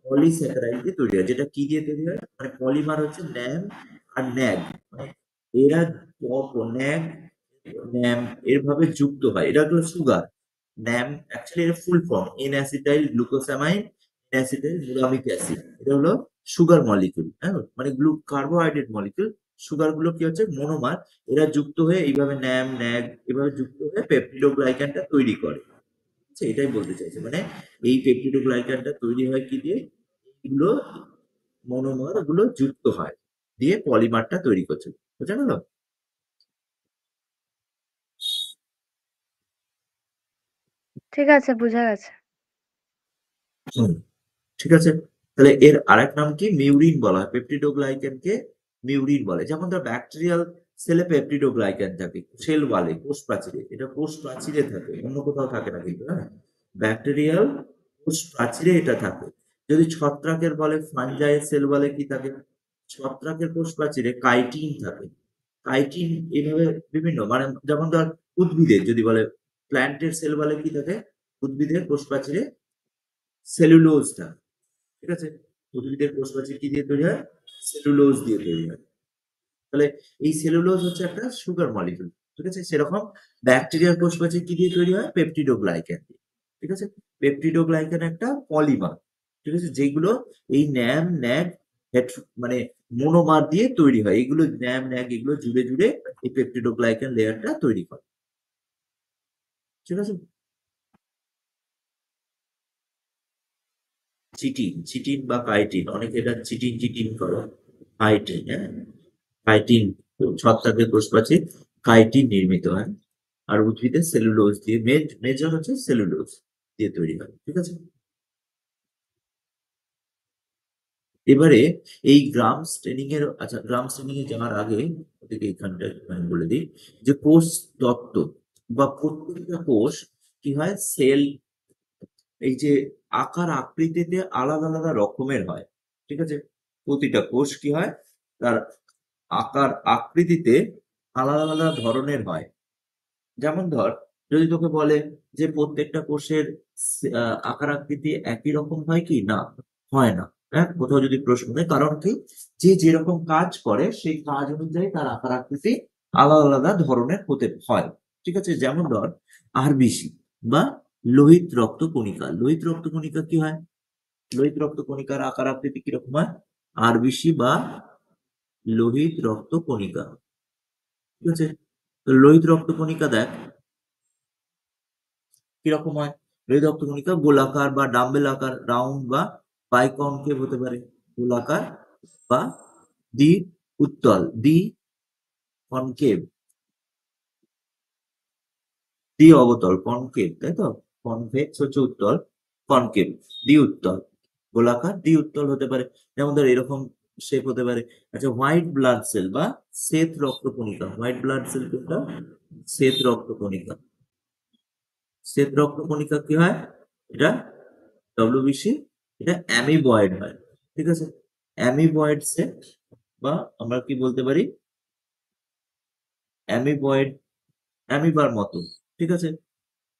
পলিস্যাকারাইড দিয়ে তৈরি হয়। যেটা কি দিয়ে তৈরি হয়? মানে পলিমার হচ্ছে ন্যাম আর ন্যাগ, মানে এরা ন্যাগ ন্যাম এর ভাবে যুক্ত হয়। এটা হলো সুগার। ন্যাম অ্যাকচুয়ালি এর full form N acetyl glucosamine acetyl glutamic acid. এটা হলো সুগার মলিকিউল, হ্যাঁ, মানে কার্বোহাইড্রেট মলিকিউল। সুগার গুলো কি হচ্ছে? মনোমার। এরা যুক্ত হয়ে এইভাবে ন্যাম ন্যাগ এভাবে যুক্ত হয়ে পেপটিডোগ্লাইকানটা তৈরি করে। আচ্ছা, এটাই বলতে চাইছে, মানে এই পেপটিডোগ্লাইকানটা তৈরি হয় কি দিয়ে? এগুলো মনোমার গুলো যুক্ত হয় দিয়ে পলিমারটা তৈরি করছে। বোঝা গেল? ঠিক আছে, বোঝা গেছে। হুম, ঠিক আছে। তাহলে এর আরেক নাম কি? মিউরিন বলা হয়। পেপটিডোগ্লাইকেনকে মিউরিন বলে। যেমন ধর ব্যাকটেরিয়াল সেলে পেপটিডোগ্লাইকেন থাকে সেল ওয়ালে, কোষ প্রাচীরে। এটা কোষ প্রাচীরে থাকে, অন্য কোথাও থাকে না কিন্তু, হ্যাঁ। ব্যাকটেরিয়াল কোষ প্রাচীরে এটা থাকে। যদি ছত্রাকের বলে, ফানজাই সেল ওয়ালে কি থাকে? ছত্রাকের কোষ প্রাচীরে কাইটিন থাকে। কাইটিন এইভাবে বিভিন্ন, মানে যেমন ধর উদ্ভিদের যদি বলে, প্ল্যান্টের সেল ওয়ালে কি থাকে? উদ্ভিদের কোষ প্রাচীরে সেলুলোজ থাকে। ঠিক আছে, উদ্ভিদের কোষ প্রাচীর কি দিয়ে তৈরি হয়? সেলুলোজ দিয়ে তৈরি হয়। তাহলে এই সেলুলোজ হচ্ছে একটা সুগার মলিকিউল। ঠিক আছে, সেরকম ব্যাকটেরিয়ার কোষ প্রাচীর কি দিয়ে তৈরি হয়? পেপটিডোগ্লাইকেন দিয়ে। ঠিক আছে, পেপটিডোগ্লাইকেন একটা পলিমার। ঠিক আছে, যেগুলো এই ন্যাম ন্যাগ মানে মনোমার দিয়ে তৈরি হয়। এগুলো ন্যাম ন্যাগ এগুলো জুড়ে জুড়ে এই পেপটিডোগ্লাইকেন লেয়ারটা তৈরি করে। ঠিক আছে, চিটিন চিটিন বা কাইটিন, অনেকে এটা চিটিন চিটিন করে। কাইটিন, হ্যাঁ, কাইটিন ছত্রাকের কোষ প্রাচীর কাইটিন নির্মিত হয়। আর উদ্ভিদের সেলুলোজ দিয়ে, মেজর হচ্ছে সেলুলোজ দিয়ে তৈরি হয়। ঠিক আছে, এবারে এই গ্রাম স্টেনিং এর, আচ্ছা গ্রাম স্টেনিং এ যাওয়ার আগে ওদেরকে এইখানটা আমি বলে দিই যে কোষ তত্ত্ব বা প্রত্যেকটা কোষ কি হয়? সেল এই যে আকার আকৃতিতে আলাদা আলাদা রকমের হয়। ঠিক আছে, প্রতিটা কোষ কি হয়? তার আকার আকৃতিতে আলাদা আলাদা ধরনের হয়। যেমন ধর, যদি তোকে বলে যে প্রত্যেকটা কোষের আকার আকৃতি একই রকম হয় কি? না, হয় না। হ্যাঁ, কোথাও যদি প্রশ্ন দেয়, কারণ কি? যে যেরকম কাজ করে সেই কাজ অনুযায়ী তার আকার আকৃতি আলাদা আলাদা ধরনের হতে হয়। ঠিক আছে, যেমন ধর আরবিসি বা লোহিত রক্ত কণিকা। লোহিত রক্ত কণিকা কি হয়? লোহিত রক্ত কণিকার আকার আকৃতি কিরকম হয়? আরবিসি বা লোহিত রক্ত কণিকা। ঠিক আছে, তো লোহিত রক্ত কণিকা দেখ কিরকম হয়? লোহিত রক্ত কণিকা গোলাকার বা ডাম্বেল আকার, রাউন্ড বা বাইকনকেভ হতে পারে। গোলাকার বা দ্বি উত্তল, দ্বি কনকেভ, দ্বি অবতল, কনকেভ, তাই তো? কনভেক্স হচ্ছে উত্তল, কনকেভ দ্বি উত্তল, গোলাকার দ্বি উত্তল হতে পারে। যেমন ধর এরকম শেপ হতে পারে। আচ্ছা, হোয়াইট ব্লাড সেল বা শ্বেত রক্ত কণিকা। হোয়াইট ব্লাড সেল কোনটা? শ্বেত রক্ত কণিকা। শ্বেত রক্ত কণিকা কি হয়? এটা ডব্লিউবিসি, এটা অ্যামিবয়েড হয়। ঠিক আছে, অ্যামিবয়েড সেট বা আমরা কি বলতে পারি? অ্যামিবার মতো, ঠিক আছে।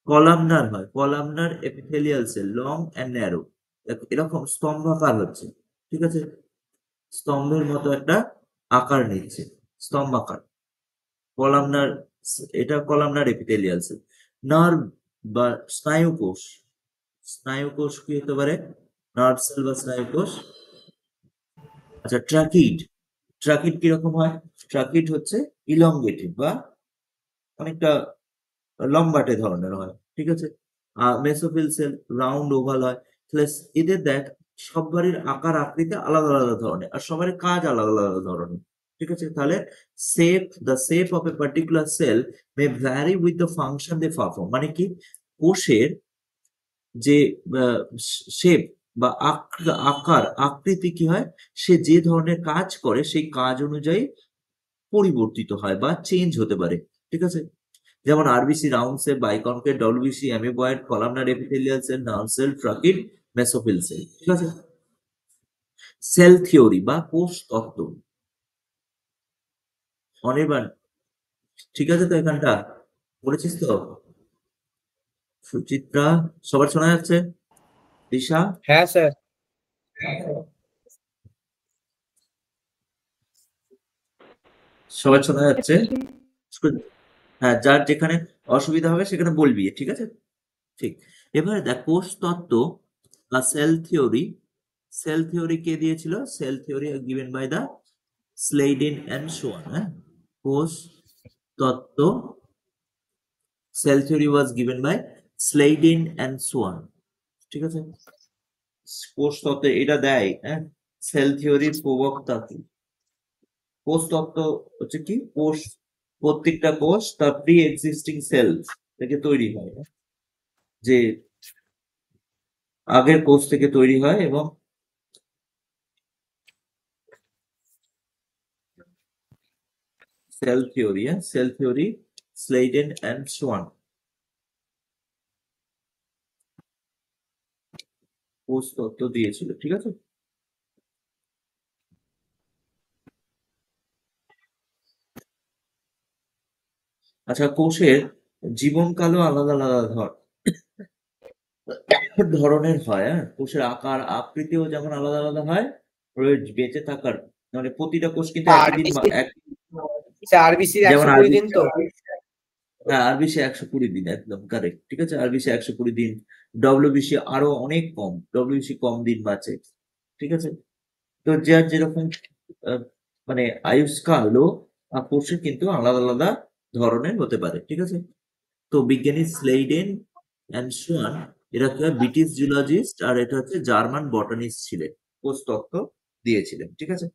কলামনার হয়, columnar epithelial sell, long and narrow, এরকম স্তম্ভাকার হচ্ছে, ঠিক আছে। স্তম্ভের মতো একটা আকার নিচ্ছে, স্তম্ভাকার। কলামনার, এটা কলামনার এপিথেলিয়াল সেল। নার্ভ বা স্নায়ুকোষ, স্নায়ুকোষ কি হতে পারে? নার্ভ সেল বা স্নায়ুকোষ। আচ্ছা, ট্রাকিড, ট্রাকিড কিরকম হয়? ট্রাকিড হচ্ছে ইলংগেটেড বা অনেকটা লম্বাটে ধরনের হয়, ঠিক আছে। আর মেসোফিল সেল রাউন্ড ওভাল হয়। তাহলে এদের দেখ, সববারই আকার আকৃতি আলাদা আলাদা ধরনের, আর সবারই কাজ আলাদা আলাদা ধরনের, ঠিক আছে। তাহলে the shape of a particular cell may vary with the function they perform, মানে কি কোষের যে শেপ বা আকার আকৃতি কি হয়, সে যে ধরনের কাজ করে সেই কাজ অনুযায়ী পরিবর্তিত হয় বা চেঞ্জ হতে পারে, ঠিক আছে। যেমন RBC round cell, biconcave, WBC amoeboid, columnar epithelial cell, nerve cell, tracheid, mesophyll cell, ঠিক আছে। সেল থিওরি বা কোষ তত্ত্ব, অনির্বাণ ঠিক আছে তো? এখানটা পড়েছিস তো? সুচিত্রা, সবার শোনা যাচ্ছে? দিশা, হ্যাঁ স্যার। সবার শোনা যাচ্ছে? হ্যাঁ, যার যেখানে অসুবিধা হবে সেখানে বলবি, ঠিক আছে। ঠিক। এবারে দেখ কোষ তত্ত্ব বা সেল থিওরি, সেল থিওরি কে দিয়েছিল? Cell theory given by the Schleiden and Schwann. হ্যাঁ, কোষ তত্ত্ব, cell theory was given by Schleiden and Schwann, ঠিক আছে। কোষ তত্ত্বে এটা দেয়, হ্যাঁ, সেল থিওরির প্রবক্তা কি? কোষ তত্ত্ব হচ্ছে কি, কোষ, প্রত্যেকটা কোষ তার প্রি এক্সিস্টিং সেল থেকে তৈরি হয়, হ্যাঁ? যে আগের কোষ থেকে তৈরি হয়, এবং সেল থিওরি, হ্যাঁ, সেল থিওরি স্লেইডেন অ্যান্ড সোয়ান কোষ তত্ত্ব দিয়েছিল, ঠিক আছে। আচ্ছা, কোষের জীবনকালও আলাদা আলাদা ধরনের হয়, হ্যাঁ। কোষের আকার আকৃতিও যেমন আলাদা আলাদা হয়, ওর বেঁচে থাকার, মানে প্রতিটা কোষ কিন্তু একই দিন আরবিসি এক, আরবিসির যেমন 120 দিন তো। হ্যাঁ, আরবিসি 120 দিন, একদম কারেক্ট, ঠিক আছে। আরবিসি 120 দিন, ডব্লিউবিসি আরো অনেক কম, ডব্লিউবিসি কম দিন বাঁচে, ঠিক আছে। তো যার যেরকম আহ, মানে আয়ুষ্কালও কোষের কিন্তু আলাদা আলাদা ধরনের হতে পারে, ঠিক আছে। তো বিজ্ঞানী স্লেইডেন অ্যান্ড সোয়ান, এরা কি ব্রিটিশ জুলজিস্ট, আর এটা হচ্ছে জার্মান বটানিস্ট ছিলেন, কোষ তত্ত্ব দিয়েছিলেন, ঠিক আছে।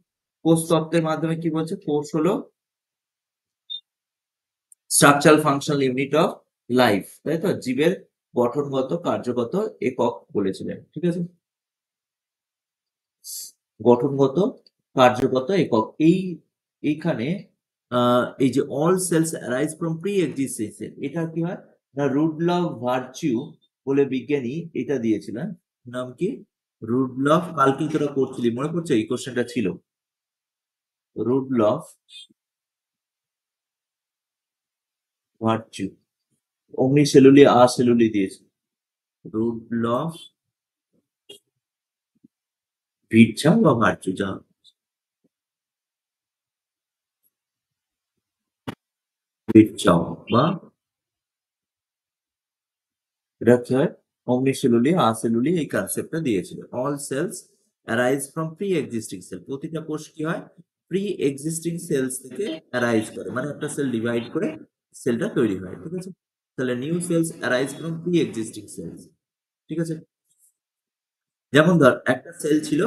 কোষ তত্ত্বের মাধ্যমে কি বলছে? কোষ হলো structural functional unit of life, তাই তো, জীবের গঠনগত কার্যগত একক বলেছিলেন, ঠিক আছে। গঠনগত কার্যগত একক, এইখানে এই যে all cells arise from pre existing cell, এটা কি হয় না, রুডলফ ভার্চিউ বলে বিজ্ঞানী এটা দিয়েছিলেন। নাম কি? রুডলফ। কালকে তোরা করছিলি, মনে পড়ছে? এই কোশ্চেনটা ছিল। রুডলফ ভার্চিউ, অমনি সেলুলি সেলুলি দিয়েছে। রুডলফ ভিরচাও বা ভার্চু, যা ভিরচাও বা, এটা কি হয়, অমনিসেলুলি সেলুলি এই কনসেপ্টটা দিয়েছিল। All cells arise from pre existing cell, প্রতিটা কোষ কি হয়, প্রি এক্সিস্টিং সেলস থেকে অ্যারাইজ করে, মানে একটা সেল ডিভাইড করে সেলটা তৈরি হয়, ঠিক আছে। তাহলে new cells arise from pre existing cells, ঠিক আছে। যেমন ধর একটা সেল ছিল,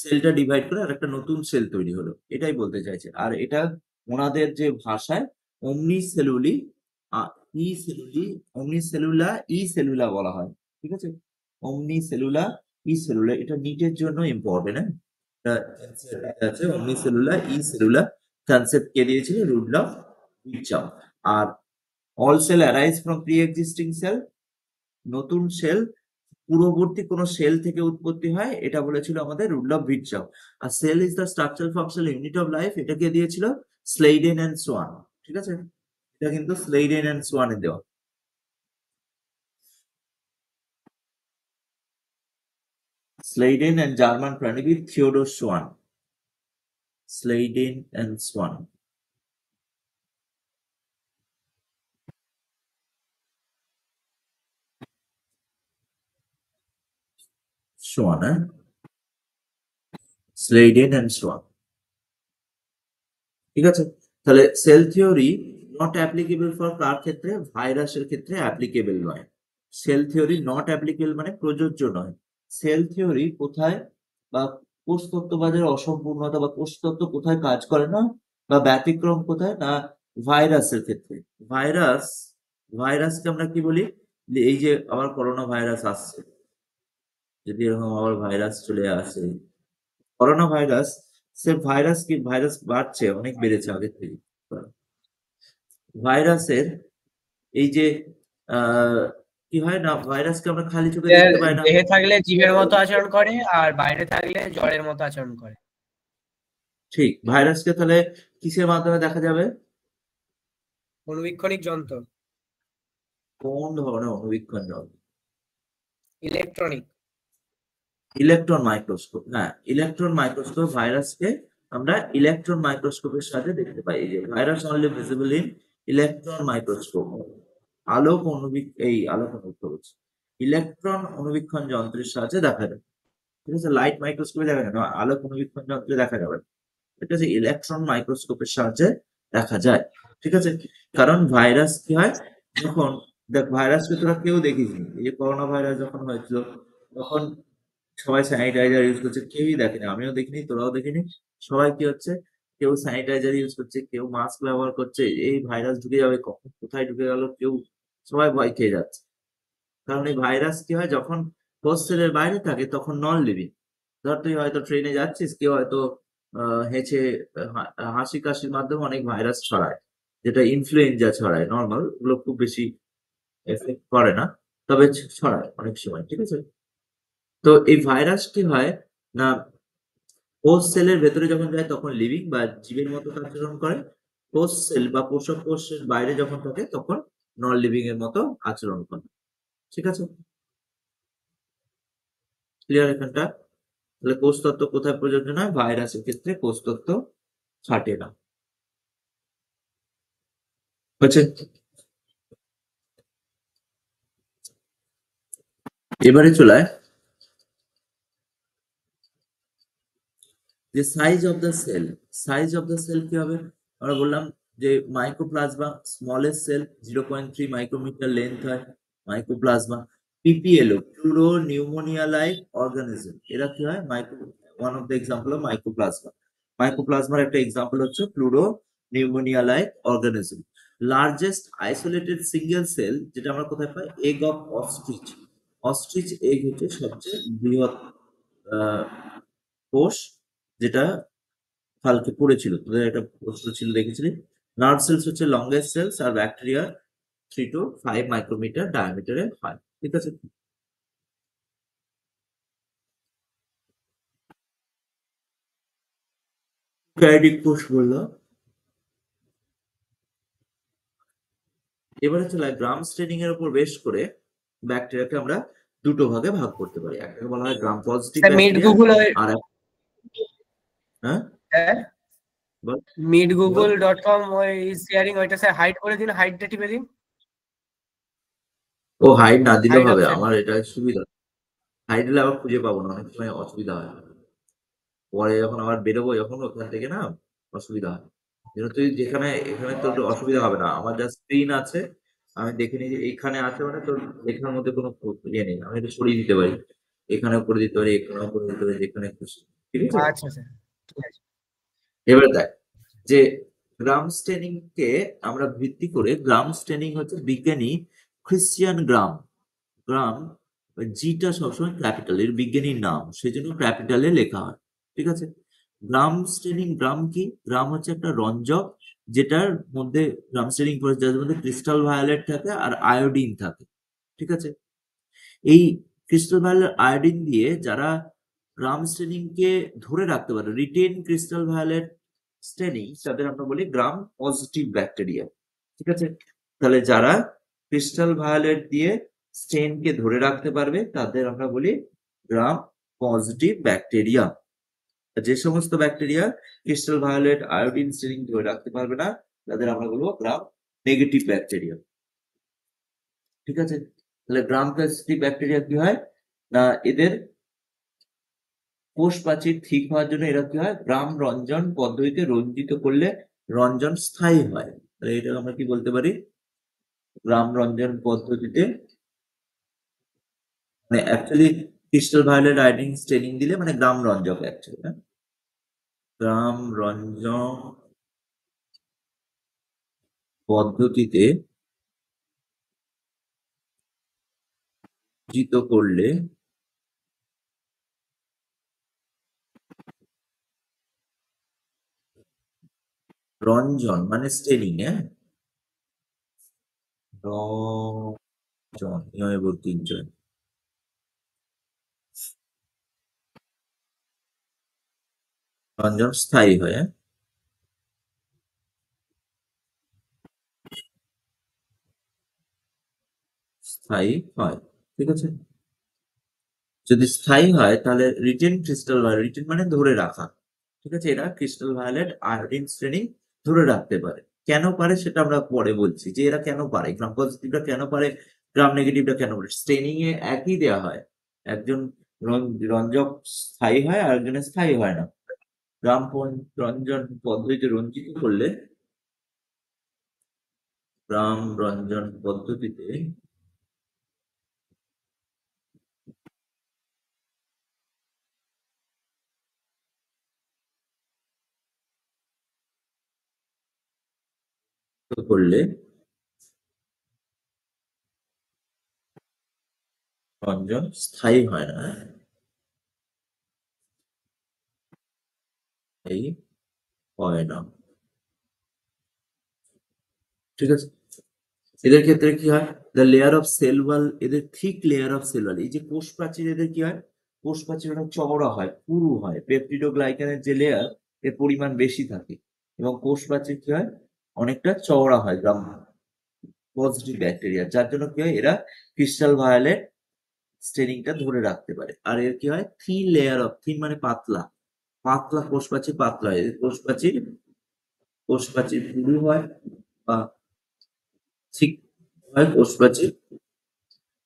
সেলটা ডিভাইড করে আর একটা নতুন সেল তৈরি হলো, এটাই বলতে চাইছে। আর এটা ওনাদের যে ভাষায় অমনি সেলুলি ই সেলুলি, অমনি সেলুলা ই সেলুলা বলা হয়, ঠিক আছে। অমনি সেলুলা ই সেলুলা, এটা নিটের জন্য ইম্পর্টেন্ট, হ্যাঁ। আছে অমনি সেলুলা ই সেলুলা, কনসেপ্ট কে দিয়েছিল? Rudolf Virchow. আর all cell arise from pre existing cell, নতুন সেল পূর্ববর্তী কোন সেল থেকে উৎপত্তি হয়, এটা বলেছিল আমাদের রুডলফ ভিরচাও। আর cell is the structural functional unit of life, এটাকে দিয়েছিল স্লেইডেন অ্যান্ড সোয়ান, ঠিক আছে। এটা কিন্তু স্লেইডেন অ্যান্ড সোয়ানে দেওয়া। স্লেইডেন অ্যান্ড জার্মান প্রাণীবিদ Theodor Schwann. Schleiden and Schwann. Schwann, হ্যাঁ, স্লেইডেন অ্যান্ড সোয়ান। ঠিক আছে, তাহলে cell theory not applicable for কার ক্ষেত্রে? ভাইরাসের ক্ষেত্রে অ্যাপ্লিকেবল নয়। সেল থিওরি নট অ্যাপ্লিকেবল মানে প্রযোজ্য নয়। সেল থিওরি কোথায় বা কোষতত্ত্ববাদের অসম্পূর্ণতা বা কোষতত্ত্ব কোথায় কাজ করে না বা ব্যতিক্রম কোথায় না? ভাইরাসের ক্ষেত্রে। ভাইরাসকে আমরা কি বলি? যে এই যে আবার করোনা ভাইরাস আসছে, যদি এরকম আবার ভাইরাস চলে আসে, করোনা ভাইরাস, সে ভাইরাস কি ভাইরাস বাড়ছে, অনেক বেড়েছে আগের থেকে। ভাইরাসের এই যে আহ কি হয় না, ভাইরাসকে আমরা খালি চোখে দেখতে পাই না। দেহে থাকলে জীবের মতো আচরণ করে আর বাইরে থাকলে জ্বরের মতো আচরণ করে। ঠিক, ভাইরাসকে তাহলে কিসের মাধ্যমে দেখা যাবে? অনুবীক্ষণিক যন্ত্র, কোন ধরনের অনুবীক্ষণ যন্ত্র? ইলেকট্রনিক। Electron microscope. হ্যাঁ, ইলেকট্রন মাইক্রোস্কোপ। ভাইরাসকে আমরা ইলেকট্রন মাইক্রোস্কোপের সাথে দেখতে পাই। এই যে virus only visible in electron microscope. আলোক অনুবীক্ষণ হচ্ছে ইলেকট্রন অনুবীক্ষণ যন্ত্রের সাহায্যে দেখা যায়। ঠিক আছে, লাইট মাইক্রোস্কোপে দেখা যায় না, আলোক অনুবীক্ষণ যন্ত্রে দেখা যাবে। ঠিক আছে, ইলেকট্রন মাইক্রোস্কোপের সাহায্যে দেখা যায়। ঠিক আছে, কারণ ভাইরাস কি হয়, যখন দেখ ভাইরাসকে তোরা কেউ দেখিস নি। এই যে করোনা ভাইরাস যখন হয়েছিল তখন সবাই স্যানিটাইজার ইউজ করছে, কেউই দেখেনি, আমিও দেখিনি, তোরাও দেখিনি। সবাই কি হচ্ছে, কেউ স্যানিটাইজার ইউজ করছে, কেউ মাস্ক ব্যবহার করছে। এই ভাইরাস ঢুকে যাবে, কখন কোথায় ঢুকে গেল কেউ, সবাই ভয় খেয়ে যাচ্ছে। কারণ এই ভাইরাস কি হয়, যখন হোস্ট সেলের বাইরে থাকে তখন নন লিভিং। ধর তুই হয়তো ট্রেনে যাচ্ছিস, কেউ হয়তো হেঁচে হাসি কাশির মাধ্যমে অনেক ভাইরাস ছড়ায়, যেটা ইনফ্লুয়েঞ্জা ছড়ায়। নর্মাল ওগুলো খুব বেশি এফেক্ট করে না, তবে ছড়ায় অনেক সময়। ঠিক আছে, তো এই ভাইরাস কি হয় না, হোস্ট সেলের ভেতরে যখন যায় তখন লিভিং বা জীবের মতো আচরণ করে। হোস্ট সেল বা পোষক কোষের বাইরে যখন থাকে তখন নন লিভিং এর মতো আচরণ করে। ঠিক আছে, ক্লিয়ার এখানটা? তাহলে কোষতত্ত্ব কোথায় প্রযোজ্য নয়? ভাইরাসের ক্ষেত্রে কোষতত্ত্ব খাটে না। হচ্ছে, এবারে চলে যে size of the cell. Size of the cell কি হবে? আমরা বললাম যে mycoplasma smallest cell 0.3 micrometre length হয় mycoplasma. PPLO pleuropneumonia like organism, এরা কি হয়? One of the example of mycoplasma. মাইক্রোপ্লাজমার একটা এক্সাম্পল হচ্ছে pleuropneumonia like organism. Largest isolated single cell যেটা আমরা কোথায় পাই? Egg of ostrich. Ostrich egg হচ্ছে সবচেয়ে বৃহৎ কোষ, যেটা কালকে পড়েছিল, তোদের একটা প্রশ্ন ছিল দেখেছিলি। নার্ভ সেলস হচ্ছে লংগেস্ট সেলস, আর ব্যাকটেরিয়া 3 to 5 মাইক্রোমিটার ডায়ামিটারে হয়। ঠিক আছে, ক্যারিডিক কোষ বললাম। এবারে চলে গ্রাম স্টেনিং এর উপর বেশ করে ব্যাকটেরিয়াকে আমরা দুটো ভাগে ভাগ করতে পারি। একটাকে বলা হয় gram positive sir mid bacteria, Google আর হ্যাঁ হ্যাঁ বল বল। midgoogle.com ওই শেয়ারিং ওইটা স্যার হাইড করে দিন, হাইডটা টিপে দিন। ও হাইড না দিলেও হাইড হবে, অপশন। আমার এটা সুবিধা। হাইড দিলে আবার খুঁজে পাবো না, অনেক সময় অসুবিধা হয়। পরে যখন আবার বেরোবো যখন ওখান থেকে না, অসুবিধা হয়। যেন তুই যেখানে, এখানে তোর অসুবিধা হবে না, আমার যা স্ক্রিন আছে আমি দেখে নিই যে এইখানে আছে, মানে তোর লেখার মধ্যে কোনো ইয়ে নেই, আমি এটা সরিয়ে দিতে পারি, এখানেও করে দিতে পারি, এখানেও করে দিতে পারি, যেখানে খুশি। ঠিক আছে, আচ্ছা স্যার, ঠিক আছে। এবার দেখ যে গ্রাম স্টেনিং কে আমরা ভিত্তি করে, গ্রাম স্টেনিং হচ্ছে বিজ্ঞানী ক্রিশ্চিয়ান গ্রাম। গ্রাম জিটা সবসময় ক্যাপিটাল, এর বিজ্ঞানীর নাম, সেজন্য ক্যাপিটালে লেখা হয়। ঠিক আছে, গ্রাম স্টেনিং, গ্রাম কি? গ্রাম হচ্ছে একটা রঞ্জক, যেটার মধ্যে গ্রাম স্টেনিং প্রসেস, যার মধ্যে ক্রিস্টাল ভায়োলেট থাকে আর আয়োডিন থাকে। ঠিক আছে, এই ক্রিস্টাল ভায়োলেট আয়োডিন দিয়ে যারা গ্রাম স্টেনিং কে ধরে রাখতে পারে, রিটেন ক্রিস্টাল ভায়োলেট স্টেনিং, তাদের আমরা বলি গ্রাম পজিটিভ ব্যাকটেরিয়া। ঠিক আছে? তাহলে যারা ক্রিস্টাল ভায়োলেট দিয়ে স্টেনকে ধরে রাখতে পারবে তাদের আমরা বলি গ্রাম পজিটিভ ব্যাকটেরিয়া। যে সমস্ত bacteria crystal violet iodine staining ধরে রাখতে পারবে না তাদের আমরা বলবো গ্রাম নেগেটিভ ব্যাকটেরিয়া। ঠিক আছে? তাহলে গ্রাম পজিটিভ ব্যাকটেরিয়া কি হয় না, এদের কোষ প্রাচীর ঠিক হওয়ার জন্য এরা কি হয়, গ্রাম রঞ্জন পদ্ধতিতে রঞ্জিত করলে রঞ্জন স্থায়ী হয়। তাহলে এটা আমরা কি বলতে পারি, গ্রাম রঞ্জন পদ্ধতিতে, মানে actually crystal violet iodine staining দিলে মানে গ্রাম রঞ্জক অ্যাকচুয়ালি, গ্রাম রঞ্জক পদ্ধতিতে রঞ্জিত করলে রঞ্জন মানে স্টেনিং, রঞ্জন রঞ্জন স্থায়ী হয়, স্থায়ী হয়। ঠিক আছে? যদি স্থায়ী হয় তাহলে রিটেন ক্রিস্টাল ভায়োলেট, রিটেন মানে ধরে রাখা। ঠিক আছে? এরা ক্রিস্টাল ভায়োলেট আয়োডিন স্টেনিং ধরে রাখতে পারে। কেন পারে সেটা আমরা পরে বলছি, যে এরা কেন পারে, গ্রাম পজিটিভরা কেন পারে, গ্রাম নেগেটিভরা কেন পারে। স্টেনিং এ একই দেওয়া হয়, একজন রঞ্জক স্থায়ী হয় আর একজনের স্থায়ী হয় না। গ্রাম রঞ্জন পদ্ধতিতে রঞ্জিত করলে, গ্রাম রঞ্জন পদ্ধতিতে করলে রঞ্জন স্থায়ী হয় না, এই হয় না। ঠিক আছে? এদের ক্ষেত্রে কি হয়, the layer of cell wall, এদের thick layer of cell wall, এই যে কোষ প্রাচীর এদের কি হয়, কোষ প্রাচীর অনেক চওড়া হয়, পুরু হয়, পেপটিডোগ্লাইকানের যে লেয়ার এর পরিমাণ বেশি থাকে এবং কোষ প্রাচীর কি হয়, অনেকটা চওড়া হয় গ্রাম পজিটিভ ব্যাকটেরিয়া, যার জন্য কি হয়, এরা ক্রিস্টাল ভায়োলেট স্টেনিংটা ধরে রাখতে পারে। আর এর কি হয়, থিন লেয়ার অফ, থিন মানে পাতলা, পাতলা কোষ প্রাচীর, পাতলা হয় কোষ প্রাচীর, কোষ প্রাচীর পুরু হয় বা ঠিক হয়, কোষ প্রাচীর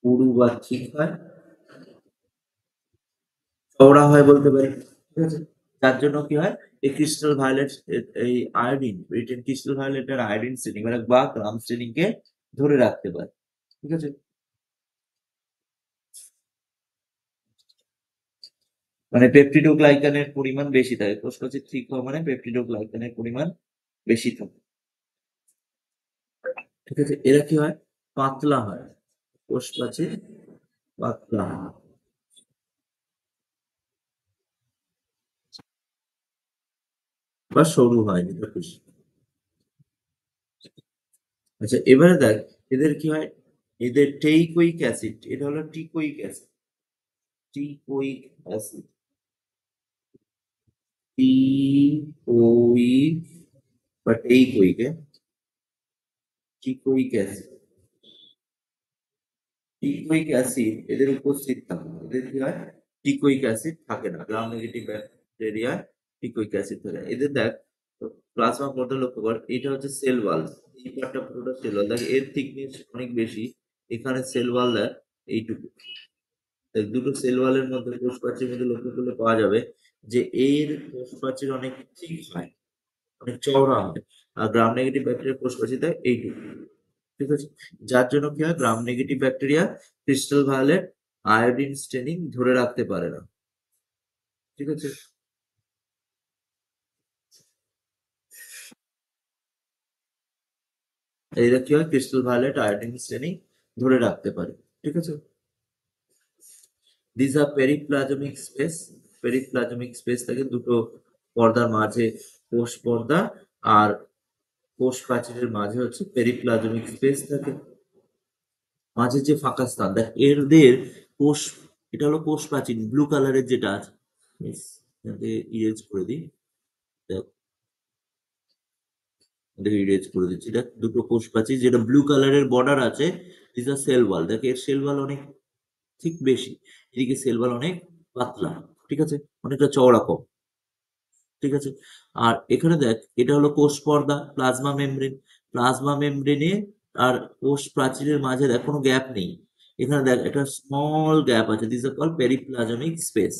পুরু বা ঠিক হয়, চওড়া হয় বলতে পারি। ঠিক আছে? যার জন্য কি হয়, এই ক্রিস্টাল ভায়োলেট, এই আয়োডিন, রিটেন ক্রিস্টাল ভায়োলেটের আয়োডিন স্টেনিং মানে বা গ্রাম স্টেনিং কে ধরে রাখতে পারে। ঠিক আছে? মানে পেপটিডোগ্লাইকানের পরিমাণ বেশি থাকে, কোষ প্রাচীর ঠিক হওয়া মানে পেপটিডোগ্লাইকানের পরিমাণ বেশি থাকে। ঠিক আছে? এরা কি হয়, পাতলা হয়, কোষ প্রাচীর পাতলা হয় বা সরু হয়, যেটা খুশি। আচ্ছা, এবারে দেখ এদের কি হয়, এদের টেইকোইক অ্যাসিড, এটা হলো টিকোইক অ্যাসিড, টিকোইক অ্যাসিড, টিকোইক বা টেইকোইক, টিকোইক অ্যাসিড, টিকোইক অ্যাসিড এদের উপস্থিত থাকে, এদের কি হয়, টিকোইক অ্যাসিড থাকে না, গ্রাম নেগেটিভ ব্যাকটেরিয়া টিকোইক অ্যাসিড থাকে। এদের দেখ প্লাজমা পোর্টাল লক্ষ্য কর, এটা হচ্ছে সেল ওয়াল, এই পার্টটা পুরোটা সেল ওয়াল, দেখ এর থিকনেস অনেক বেশি, এখানে সেল ওয়াল দেখ এইটুকু, এই দুটো সেল ওয়ালের মধ্যে কোষ প্রাচীর মধ্যে লক্ষ্য করলে পাওয়া যাবে যে এর কোষ প্রাচীর অনেক ঠিক হয়, অনেক চওড়া হয়, আর গ্রাম নেগেটিভ ব্যাকটেরিয়া কোষ প্রাচীর দেয় এইটুকু। ঠিক আছে? যার জন্য কি হয়, Gram negative bacteria crystal violet iodine staining ধরে রাখতে পারে না। ঠিক আছে? এরা কি হয়, ক্রিস্টাল ভায়োলেট আয়োডিন স্টেনিং ধরে রাখতে পারে। ঠিক আছে? This are periplasmic space, periplasmic space থাকে দুটো পর্দার মাঝে, কোষ পর্দা আর কোষ প্রাচীরের মাঝে হচ্ছে পেরিপ্লাজমিক স্পেস থাকে, মাঝে যে ফাঁকা স্থান দেখ এদের কোষ, এটা হলো কোষ প্রাচীর ব্লু কালারের যেটা আছে, ইরেজ করে দিই। দেখ দেখে ইরেজ করে দিচ্ছি। দেখ দুটো কোষ প্রাচীর, যেটা ব্লু কালারের বর্ডার আছে, দিস আর সেল ওয়াল। দেখ এর সেল ওয়াল অনেক ঠিক বেশি, এদিকে সেল ওয়াল অনেক পাতলা, ঠিক আছে, অনেকটা চওড়া কম, ঠিক আছে। আর এখানে দেখ এটা হলো কোষ পর্দা, প্লাজমা মেমব্রেন। প্লাজমা মেমব্রেনে আর কোষ প্রাচীরের মাঝে দেখ কোনো গ্যাপ নেই। এখানে দেখ একটা স্মল গ্যাপ আছে, this are call periplasmic space,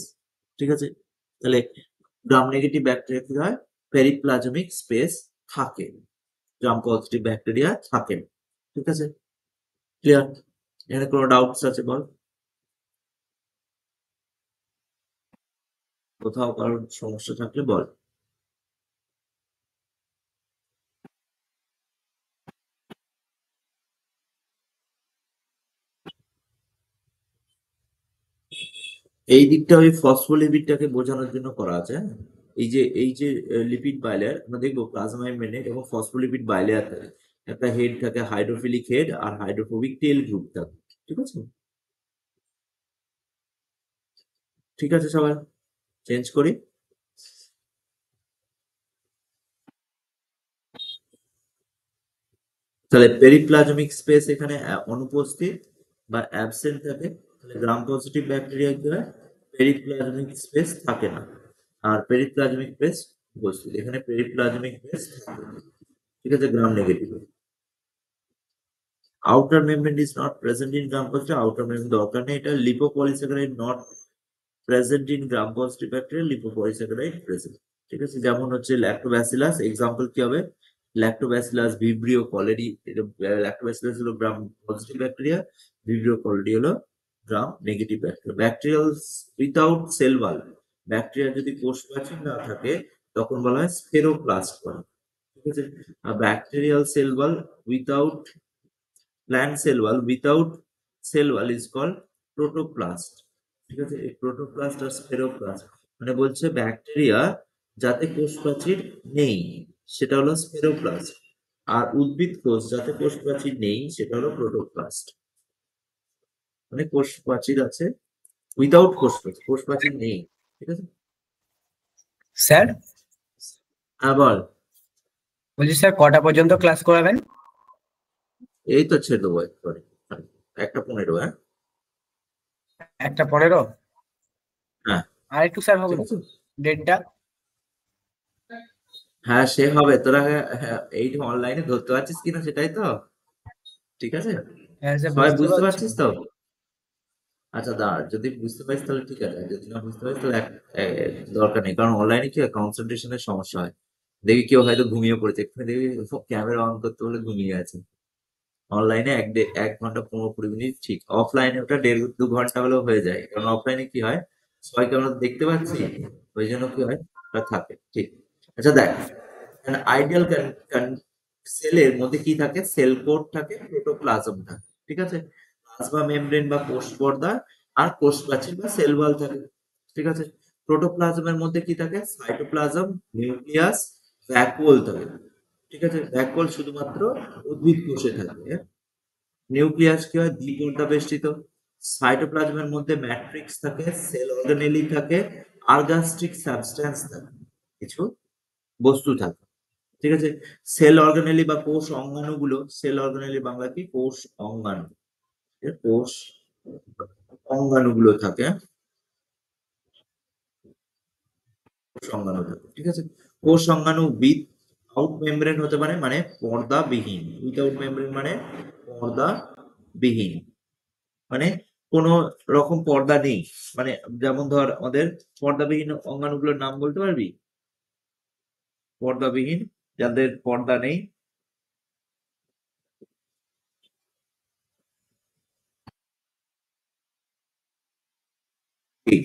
ঠিক আছে। তাহলে গ্রাম নেগেটিভ ব্যাকটেরিয়া কি হয়, পেরিপ্লাজমিক স্পেস থাকে, গ্রাম পজিটিভ ব্যাকটেরিয়া থাকে না, ঠিক আছে। ক্লিয়ার? এখানে কোনো ডাউটস আছে বল, কোথাও কারোর সমস্যা থাকলে বল। এই দিকটা ওই ফসফোলিপিডটাকে বোঝানোর জন্য করা আছে, হ্যাঁ? এই যে লিপিড বাইলেয়ার আমরা দেখবো প্লাজমা মেমব্রেনে এবং ফসফোলিপিড বাইলেয়ার থাকে, একটা হেড থাকে, হাইড্রোফিলিক হেড আর হাইড্রোফোবিক টেল গ্রুপ থাকে, ঠিক আছে। ঠিক আছে, সবাই চেঞ্জ করি। তাহলে পেরিপ্লাজমিক স্পেস এখানে অনুপস্থিত বা অ্যাবসেন্ট থাকে, তাহলে গ্রাম পজিটিভ ব্যাকটেরিয়া কি হয়, পেরিপ্লাজমিক স্পেস থাকে না, আর পেরিপ্লাজমিক স্পেস উপস্থিত, এখানে পেরিপ্লাজমিক স্পেস থাকে, ঠিক আছে, gram negative. Outer membrane is not present in gram positive, outer membrane দরকার নেই, এটা lipopolysaccharide not present in gram positive bacteria, lipopolysaccharide present, ঠিক আছে। যেমন হচ্ছে ল্যাক্টোব্যাসিলাস, এক্সাম্পল কি হবে, ল্যাক্টোব্যাসিলাস ভিব্রিও কলেরি, ল্যাক্টোব্যাসিলাস হলো gram positive bacteria, Vibrio cholerae হলো gram negative bacteria. Bacterial without cell wall, bacteria যদি কোষ প্রাচীর না থাকে তখন বলা হয় স্পেরোপ্লাস্ট বলে, ঠিক আছে। আর bacterial cell wall without plant cell wall, without cell wall is called protoplast, ঠিক আছে। এই প্রোটোপ্লাস্ট আর স্পেরোপ্লাস্ট মানে বলছে ব্যাকটেরিয়া যাতে কোষ প্রাচীর নেই সেটা হলো স্পেরোপ্লাস্ট, আর উদ্ভিদ কোষ যাতে কোষ প্রাচীর নেই সেটা হলো প্রোটোপ্লাস্ট। মানে কোষ প্রাচীর আছে উইদাউট কোষ প্রাচীর, কোষ প্রাচীর নেই, ঠিক আছে। স্যার আবার বলছি স্যার কটা পর্যন্ত ক্লাস করাবেন? এই তো ছেড়ে দেবো একবারে, 1:15, হ্যাঁ 1:15? হ্যাঁ, আর একটু স্যার হবে ঠিক না আছে। ডেটটা? হ্যাঁ সে হবে, তোরা এই অনলাইনে ধরতে পারছিস কিনা সেটাই তো, ঠিক আছে। হ্যাঁ স্যার সবাই বুঝতে বুঝতে পারছি। পারছিস তো? আচ্ছা দাঁড়া, যদি বুঝতে পারিস তাহলে ঠিক আছে, আর যদি না বুঝতে পারিস তাহলে দরকার নেই, কারণ অনলাইনে কি হয় কনসেন্ট্রেশনের সমস্যা হয়, দেখবি কেউ হয়তো ঘুমিয়ে পড়েছে, এক্ষুনি দেখবি ক্যামেরা অন করতে বলে ঘুমিয়ে আছে। অনলাইনে 1 ঘন্টা 15-20 মিনিট ঠিক, অফলাইনে ওটা 1.5-2 ঘন্টা হলেও হয়ে যায়, কারণ অফলাইনে কি হয় সবাইকে আমরা দেখতে পাচ্ছি, ওই জন্য কি হয় ওটা থাকে, ঠিক। আচ্ছা দেখ, আইডিয়াল সেলের মধ্যে কি থাকে, সেল কোড থাকে, প্রোটোপ্লাজম থাকে, ঠিক আছে। প্লাজমা মেমব্রেন বা কোষ পর্দা আর কোষ প্রাচীর বা সেল ওয়াল থাকে, ঠিক আছে। প্রোটোপ্লাজমের মধ্যে কি থাকে, সাইটোপ্লাজম, নিউক্লিয়াস, ভ্যাকুওল থাকে, ঠিক আছে। ভ্যাকুওল শুধুমাত্র উদ্ভিদ কোষে থাকে, হ্যাঁ? নিউক্লিয়াস কি হয় দ্বিপর্দা বেষ্টিত, সাইটোপ্লাজমের মধ্যে ম্যাট্রিক্স থাকে, সেল অর্গানেলি থাকে, আর্গাস্টিক সাবস্টেন্স থাকে, কিছু বস্তু থাকে, ঠিক আছে। সেল অর্গানেলি বা কোষ অঙ্গাণুগুলো, সেল অর্গানেলি বাংলা কি, কোষ অঙ্গাণু, কোষ অঙ্গাণুগুলো থাকে, কোষ অঙ্গাণু থাকে, ঠিক আছে। কোষ অঙ্গাণু উইথ আউট মেমব্রেন হতে পারে, মানে পর্দাবিহীন, উইথাউট মেমব্রেন মানে পর্দাবিহীন, মানে কোন রকম পর্দা নেই, মানে যেমন ধর আমাদের পর্দাবিহীন অঙ্গাণুগুলোর নাম বলতে পারবি, পর্দাবিহীন যাদের পর্দা নেই, এই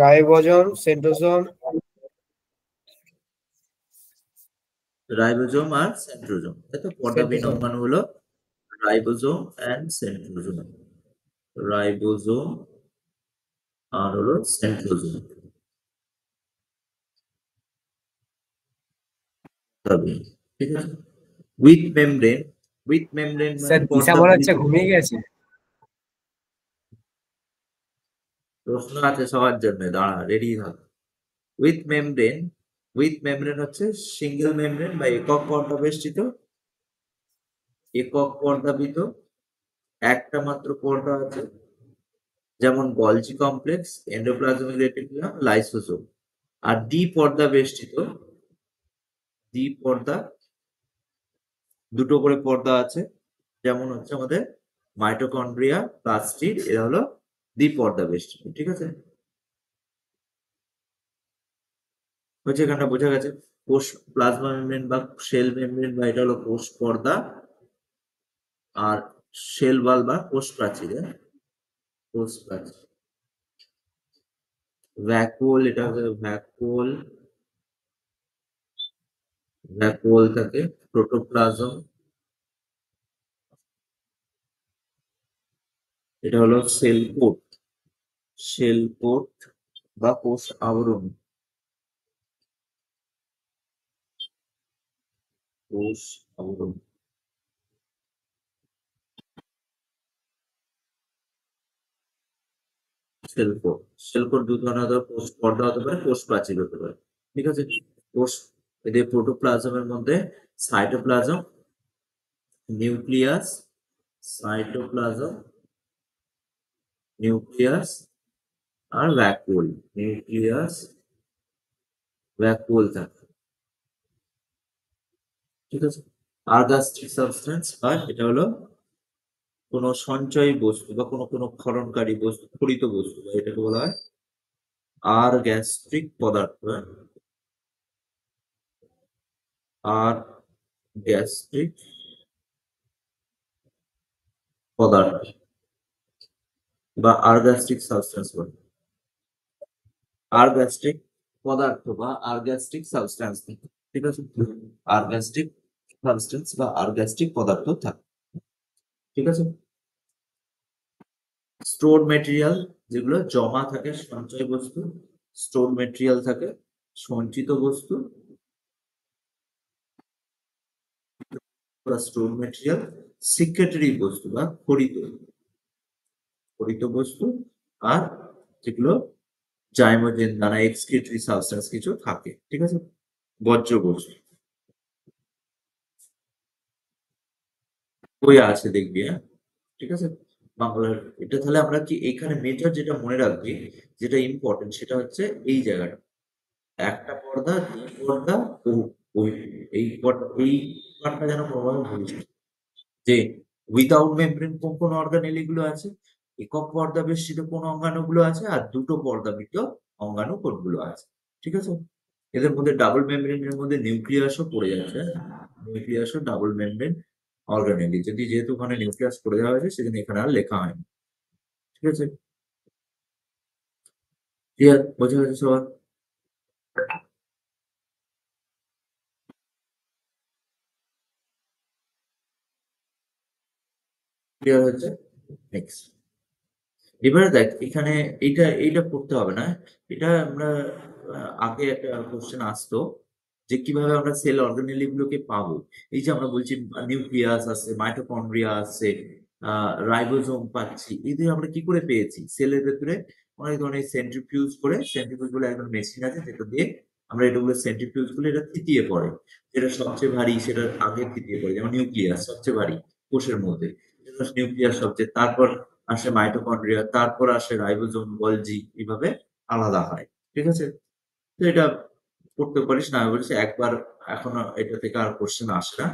রাইবোজোম, সেন্ট্রোজোম, রাইবোজোম আর সেন্ট্রোজোম, তাই তো। পর্দাবিহীন সেন্ট্রোজোম। অঙ্গাণু হলো রাইবোজোম এন্ড সেন্ট্রোজোম, রাইবোজোম আর হলো সেন্ট্রোজোম, পর্দাবিহীন, ঠিক আছে। উইথ মেমব্রেন, উইথ মেমব্রেন মানে স্যার দিশা পর্দা মনে হচ্ছে ব্যতীত, ঘুমিয়ে গেছে। প্রশ্ন আছে সবার জন্য, দাঁড়া রেডি থাক। উইথ মেমব্রেন হচ্ছে সিঙ্গেল মেমব্রেন বা একক পর্দা বেষ্টিত, একটা মাত্র পর্দা আছে, যেমন Golgi complex, endoplasmic reticulum, lysosome. আর দ্বি পর্দা দুটো করে পর্দা আছে, যেমন হচ্ছে আমাদের মাইটোকন্ড্রিয়া, প্লাস্টিড, এরা হলো দ্বিপর্দা বেষ্টিত। ঠিক আছে, হচ্ছে এখানটা বোঝা গেছে। কোষ প্লাজমা মেমব্রেন বা সেল মেমব্রেন বা এটা হলো কোষ পর্দা, আর সেল ওয়াল বা কোষ প্রাচীর, ভ্যাকুওল, এটা হচ্ছে ভ্যাকুওল থাকে, প্রোটোপ্লাজম, এটা হলো সেল কোট বা কোষ আবরণ, কোষ আবরণ। সেল কোট দু ধরনের হতে পারে, কোষ পর্দা হতে পারে, কোষ প্রাচীর হতে পারে। ঠিক আছে, কোষ এদের প্রোটোপ্লাজমের মধ্যে সাইটোপ্লাজম, নিউক্লিয়াস, সাইটোপ্লাজম, নিউক্লিয়াস আর ভ্যাকুওল থাকে। ঠিক আছে, আর্গাস্টিক সাবস্টেন্স বা এটা হলো কোনো সঞ্চয়ী বস্তু বা কোনো ক্ষরণকারী বস্তু, খরিত বস্তু, বা এটাকে বলা হয় গ্যাস্ট্রিক পদার্থ, আর গ্যাস্ট্রিক পদার্থ বা আর্গাস্টিক সাবস্টেন্স বলে। আর্গাস্টিক পদার্থ বা আর্গাস্টিক সাবস্টেন্স, ঠিক আছে, আর্গাস্টিক সাবস্টেন্স বা আর্গাস্টিক পদার্থ থাকে। ঠিক আছে, স্টোর মেটেরিয়াল, যেগুলো জমা থাকে, সঞ্চয় বস্তু, স্টোর মেটেরিয়াল থাকে, সঞ্চিত বস্তু বা স্টোর মেটেরিয়াল, সিক্রেটারি বস্তু বা খরিত বস্তু, আর যেগুলো জাইমোজেন দ্বারা এক্সক্রিটরি সাবস্টেন্স কিছু থাকে। ঠিক আছে, বর্জ্য বস্তু বই আছে দেখবি, হ্যাঁ, ঠিক আছে, বাংলার। এটা তাহলে আমরা কি এখানে মেজর যেটা মনে রাখবি, যেটা ইম্পর্টেন্ট, সেটা হচ্ছে এই জায়গাটা, একটা পর্দা, দুই পর্দা, ও ওই এই পার্টটা যেন কোনোভাবে ভুলিস না। যে উইদাউট মেমব্রেন কোন কোন অর্গানেল গুলো আছে, একক পর্দা বেষ্টিত কোন অঙ্গাণুগুলো আছে, আর দুটো পর্দাবৃত অঙ্গাণু কোনগুলো আছে। ঠিক আছে, এদের মধ্যে ডাবল মেমব্রেনের মধ্যে নিউক্লিয়াসও পড়ে যাচ্ছে, নিউক্লিয়াসও ডাবল মেমব্রেন অর্গানেলি, যেহেতু ওখানে নিউক্লিয়াস পড়ে যাওয়া হয়েছে সেজন্য এখানে আর লেখা হয়নি। ঠিক আছে, ক্লিয়ার, বোঝা গেছে সবার? ক্লিয়ার হচ্ছে? নেক্সট, এবারে দেখ এখানে এইটা পড়তে হবে না, এটা আমরা আগে একটা কোশ্চেন আসতো যে কিভাবে আমরা সেল অর্গানেলি গুলোকে পাবো। এই যে আমরা বলছি নিউক্লিয়াস আছে, মাইটোকন্ড্রিয়া আছে, রাইবোজোম পাচ্ছি, এদের আমরা কি করে পেয়েছি? সেলের ভেতরে অনেক ধরনের সেন্ট্রিফিউজ বলে একজন মেশিন আছে, যেটা দিয়ে আমরা এটাগুলো সেন্ট্রিফিউজ গুলো এটা থিতিয়ে পড়ে, যেটা সবচেয়ে ভারী সেটা আগে থিতিয়ে পড়ে, যেমন নিউক্লিয়াস সবচেয়ে ভারী কোষের মধ্যে, নিউক্লিয়াস সবচেয়ে, তারপর আসে মাইটোকন্ড্রিয়া, তারপর আসে রাইবোজোম, গলজি, এইভাবে আলাদা হয়। ঠিক আছে, তো এটা পড়তে পারিস না, আমি বলছি একবার, এখন এটা থেকে আর কোশ্চেন আসে না,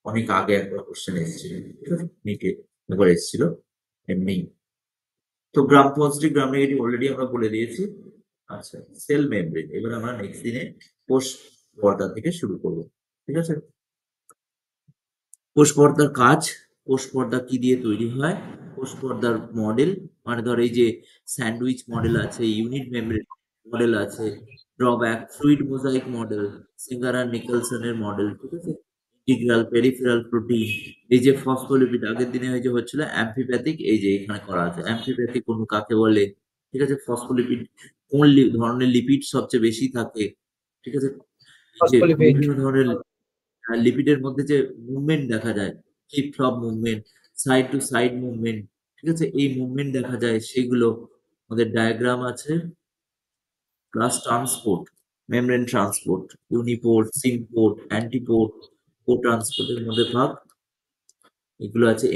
অনেক আগে একবার কোশ্চেন এসেছিল, ঠিক আছে, নিটে একবার এসেছিল এমনি। তো gram positive, gram negative already আমরা বলে দিয়েছি। আচ্ছা, সেল মেমব্রেন, এবার আমরা নেক্সট দিনে কোষ পর্দা থেকে শুরু করব। ঠিক আছে, কোষ পর্দার কাজ, কোষ পর্দা কি দিয়ে তৈরি হয়, কোষ পর্দার মডেল, মানে ধর এই যে স্যান্ডউইচ মডেল আছে, ইউনিট মেমব্রেন মডেল আছে, drawback, fluid mosaic model, Singer আর নিকলসনের মডেল, ঠিক আছে, ইন্টিগ্রাল, পেরিফেরাল প্রোটিন, এই যে ফসফোলিপিড, আগের দিনে এই যে হচ্ছিল অ্যাম্ফিপ্যাথিক, এই যে এখানে করা আছে অ্যাম্ফিপ্যাথিক কোন কাকে বলে। ঠিক আছে, ফসফোলিপিড কোন ধরনের লিপিড সবচেয়ে বেশি থাকে। ঠিক আছে, এই যে ফসফোলিপিড। বিভিন্ন ধরনের লিপিডের মধ্যে যে মুভমেন্ট দেখা যায়, hip flop movement, side to side movement, ঠিক আছে, এই মুভমেন্ট দেখা যায় সেগুলো আমাদের ডায়াগ্রাম আছে। প্লাস ট্রান্সপোর্ট, মেমব্রেন ট্রান্সপোর্ট, ইউনিপোর্ট, সিমপোর্ট, অ্যান্টিপোর্ট, কো ট্রান্সপোর্টের মধ্যে ভাগ এগুলো আছে।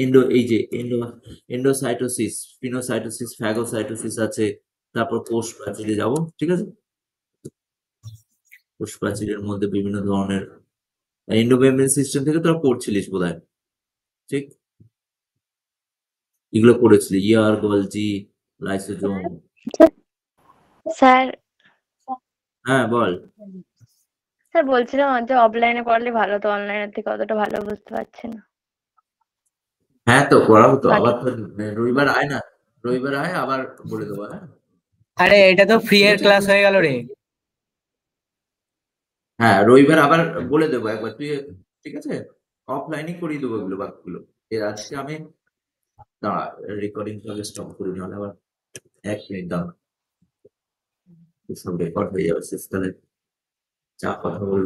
এন্ডোসাইটোসিস, স্পিনোসাইটোসিস, ফ্যাগোসাইটোসিস আছে। তারপর কোষ প্রাচীরে যাব, ঠিক আছে। কোষ প্রাচীরের মধ্যে বিভিন্ন ধরনের এন্ডোমেমব্রেন সিস্টেম থেকে তোরা পড়ছিলিস বোধহয়, ঠিক? এগুলো পড়েছিলি, ইয়ার, গলজি, লাইসোজোম। স্যার হ্যাঁ বল। স্যার বলছিলাম যে অফলাইনে পড়লে ভালো, তো অনলাইনের থেকে অতটা ভালো বুঝতে পারছি না। হ্যাঁ তো করাবো তো, বাকি আবার তো রবিবার আয় না, রবিবার আয় আবার বলে দেবো। হ্যাঁ আরে এটা তো ফ্রি ঠিক এর আছে, ক্লাস হয়ে গেল রে। হ্যাঁ রবিবার আবার বলে দেবো একবার তুই, ঠিক আছে। অফলাইনে করিয়ে দেবো এগুলো বাকিগুলো। এর আজকে আমি দাঁড়া, রেকর্ডিং তাহলে স্টপ করে নিলাম আবার, 1 মিনিট দাঁড়া, সব রেকর্ড হয়ে যাবে শেষ, তাহলে যা কথা বলবো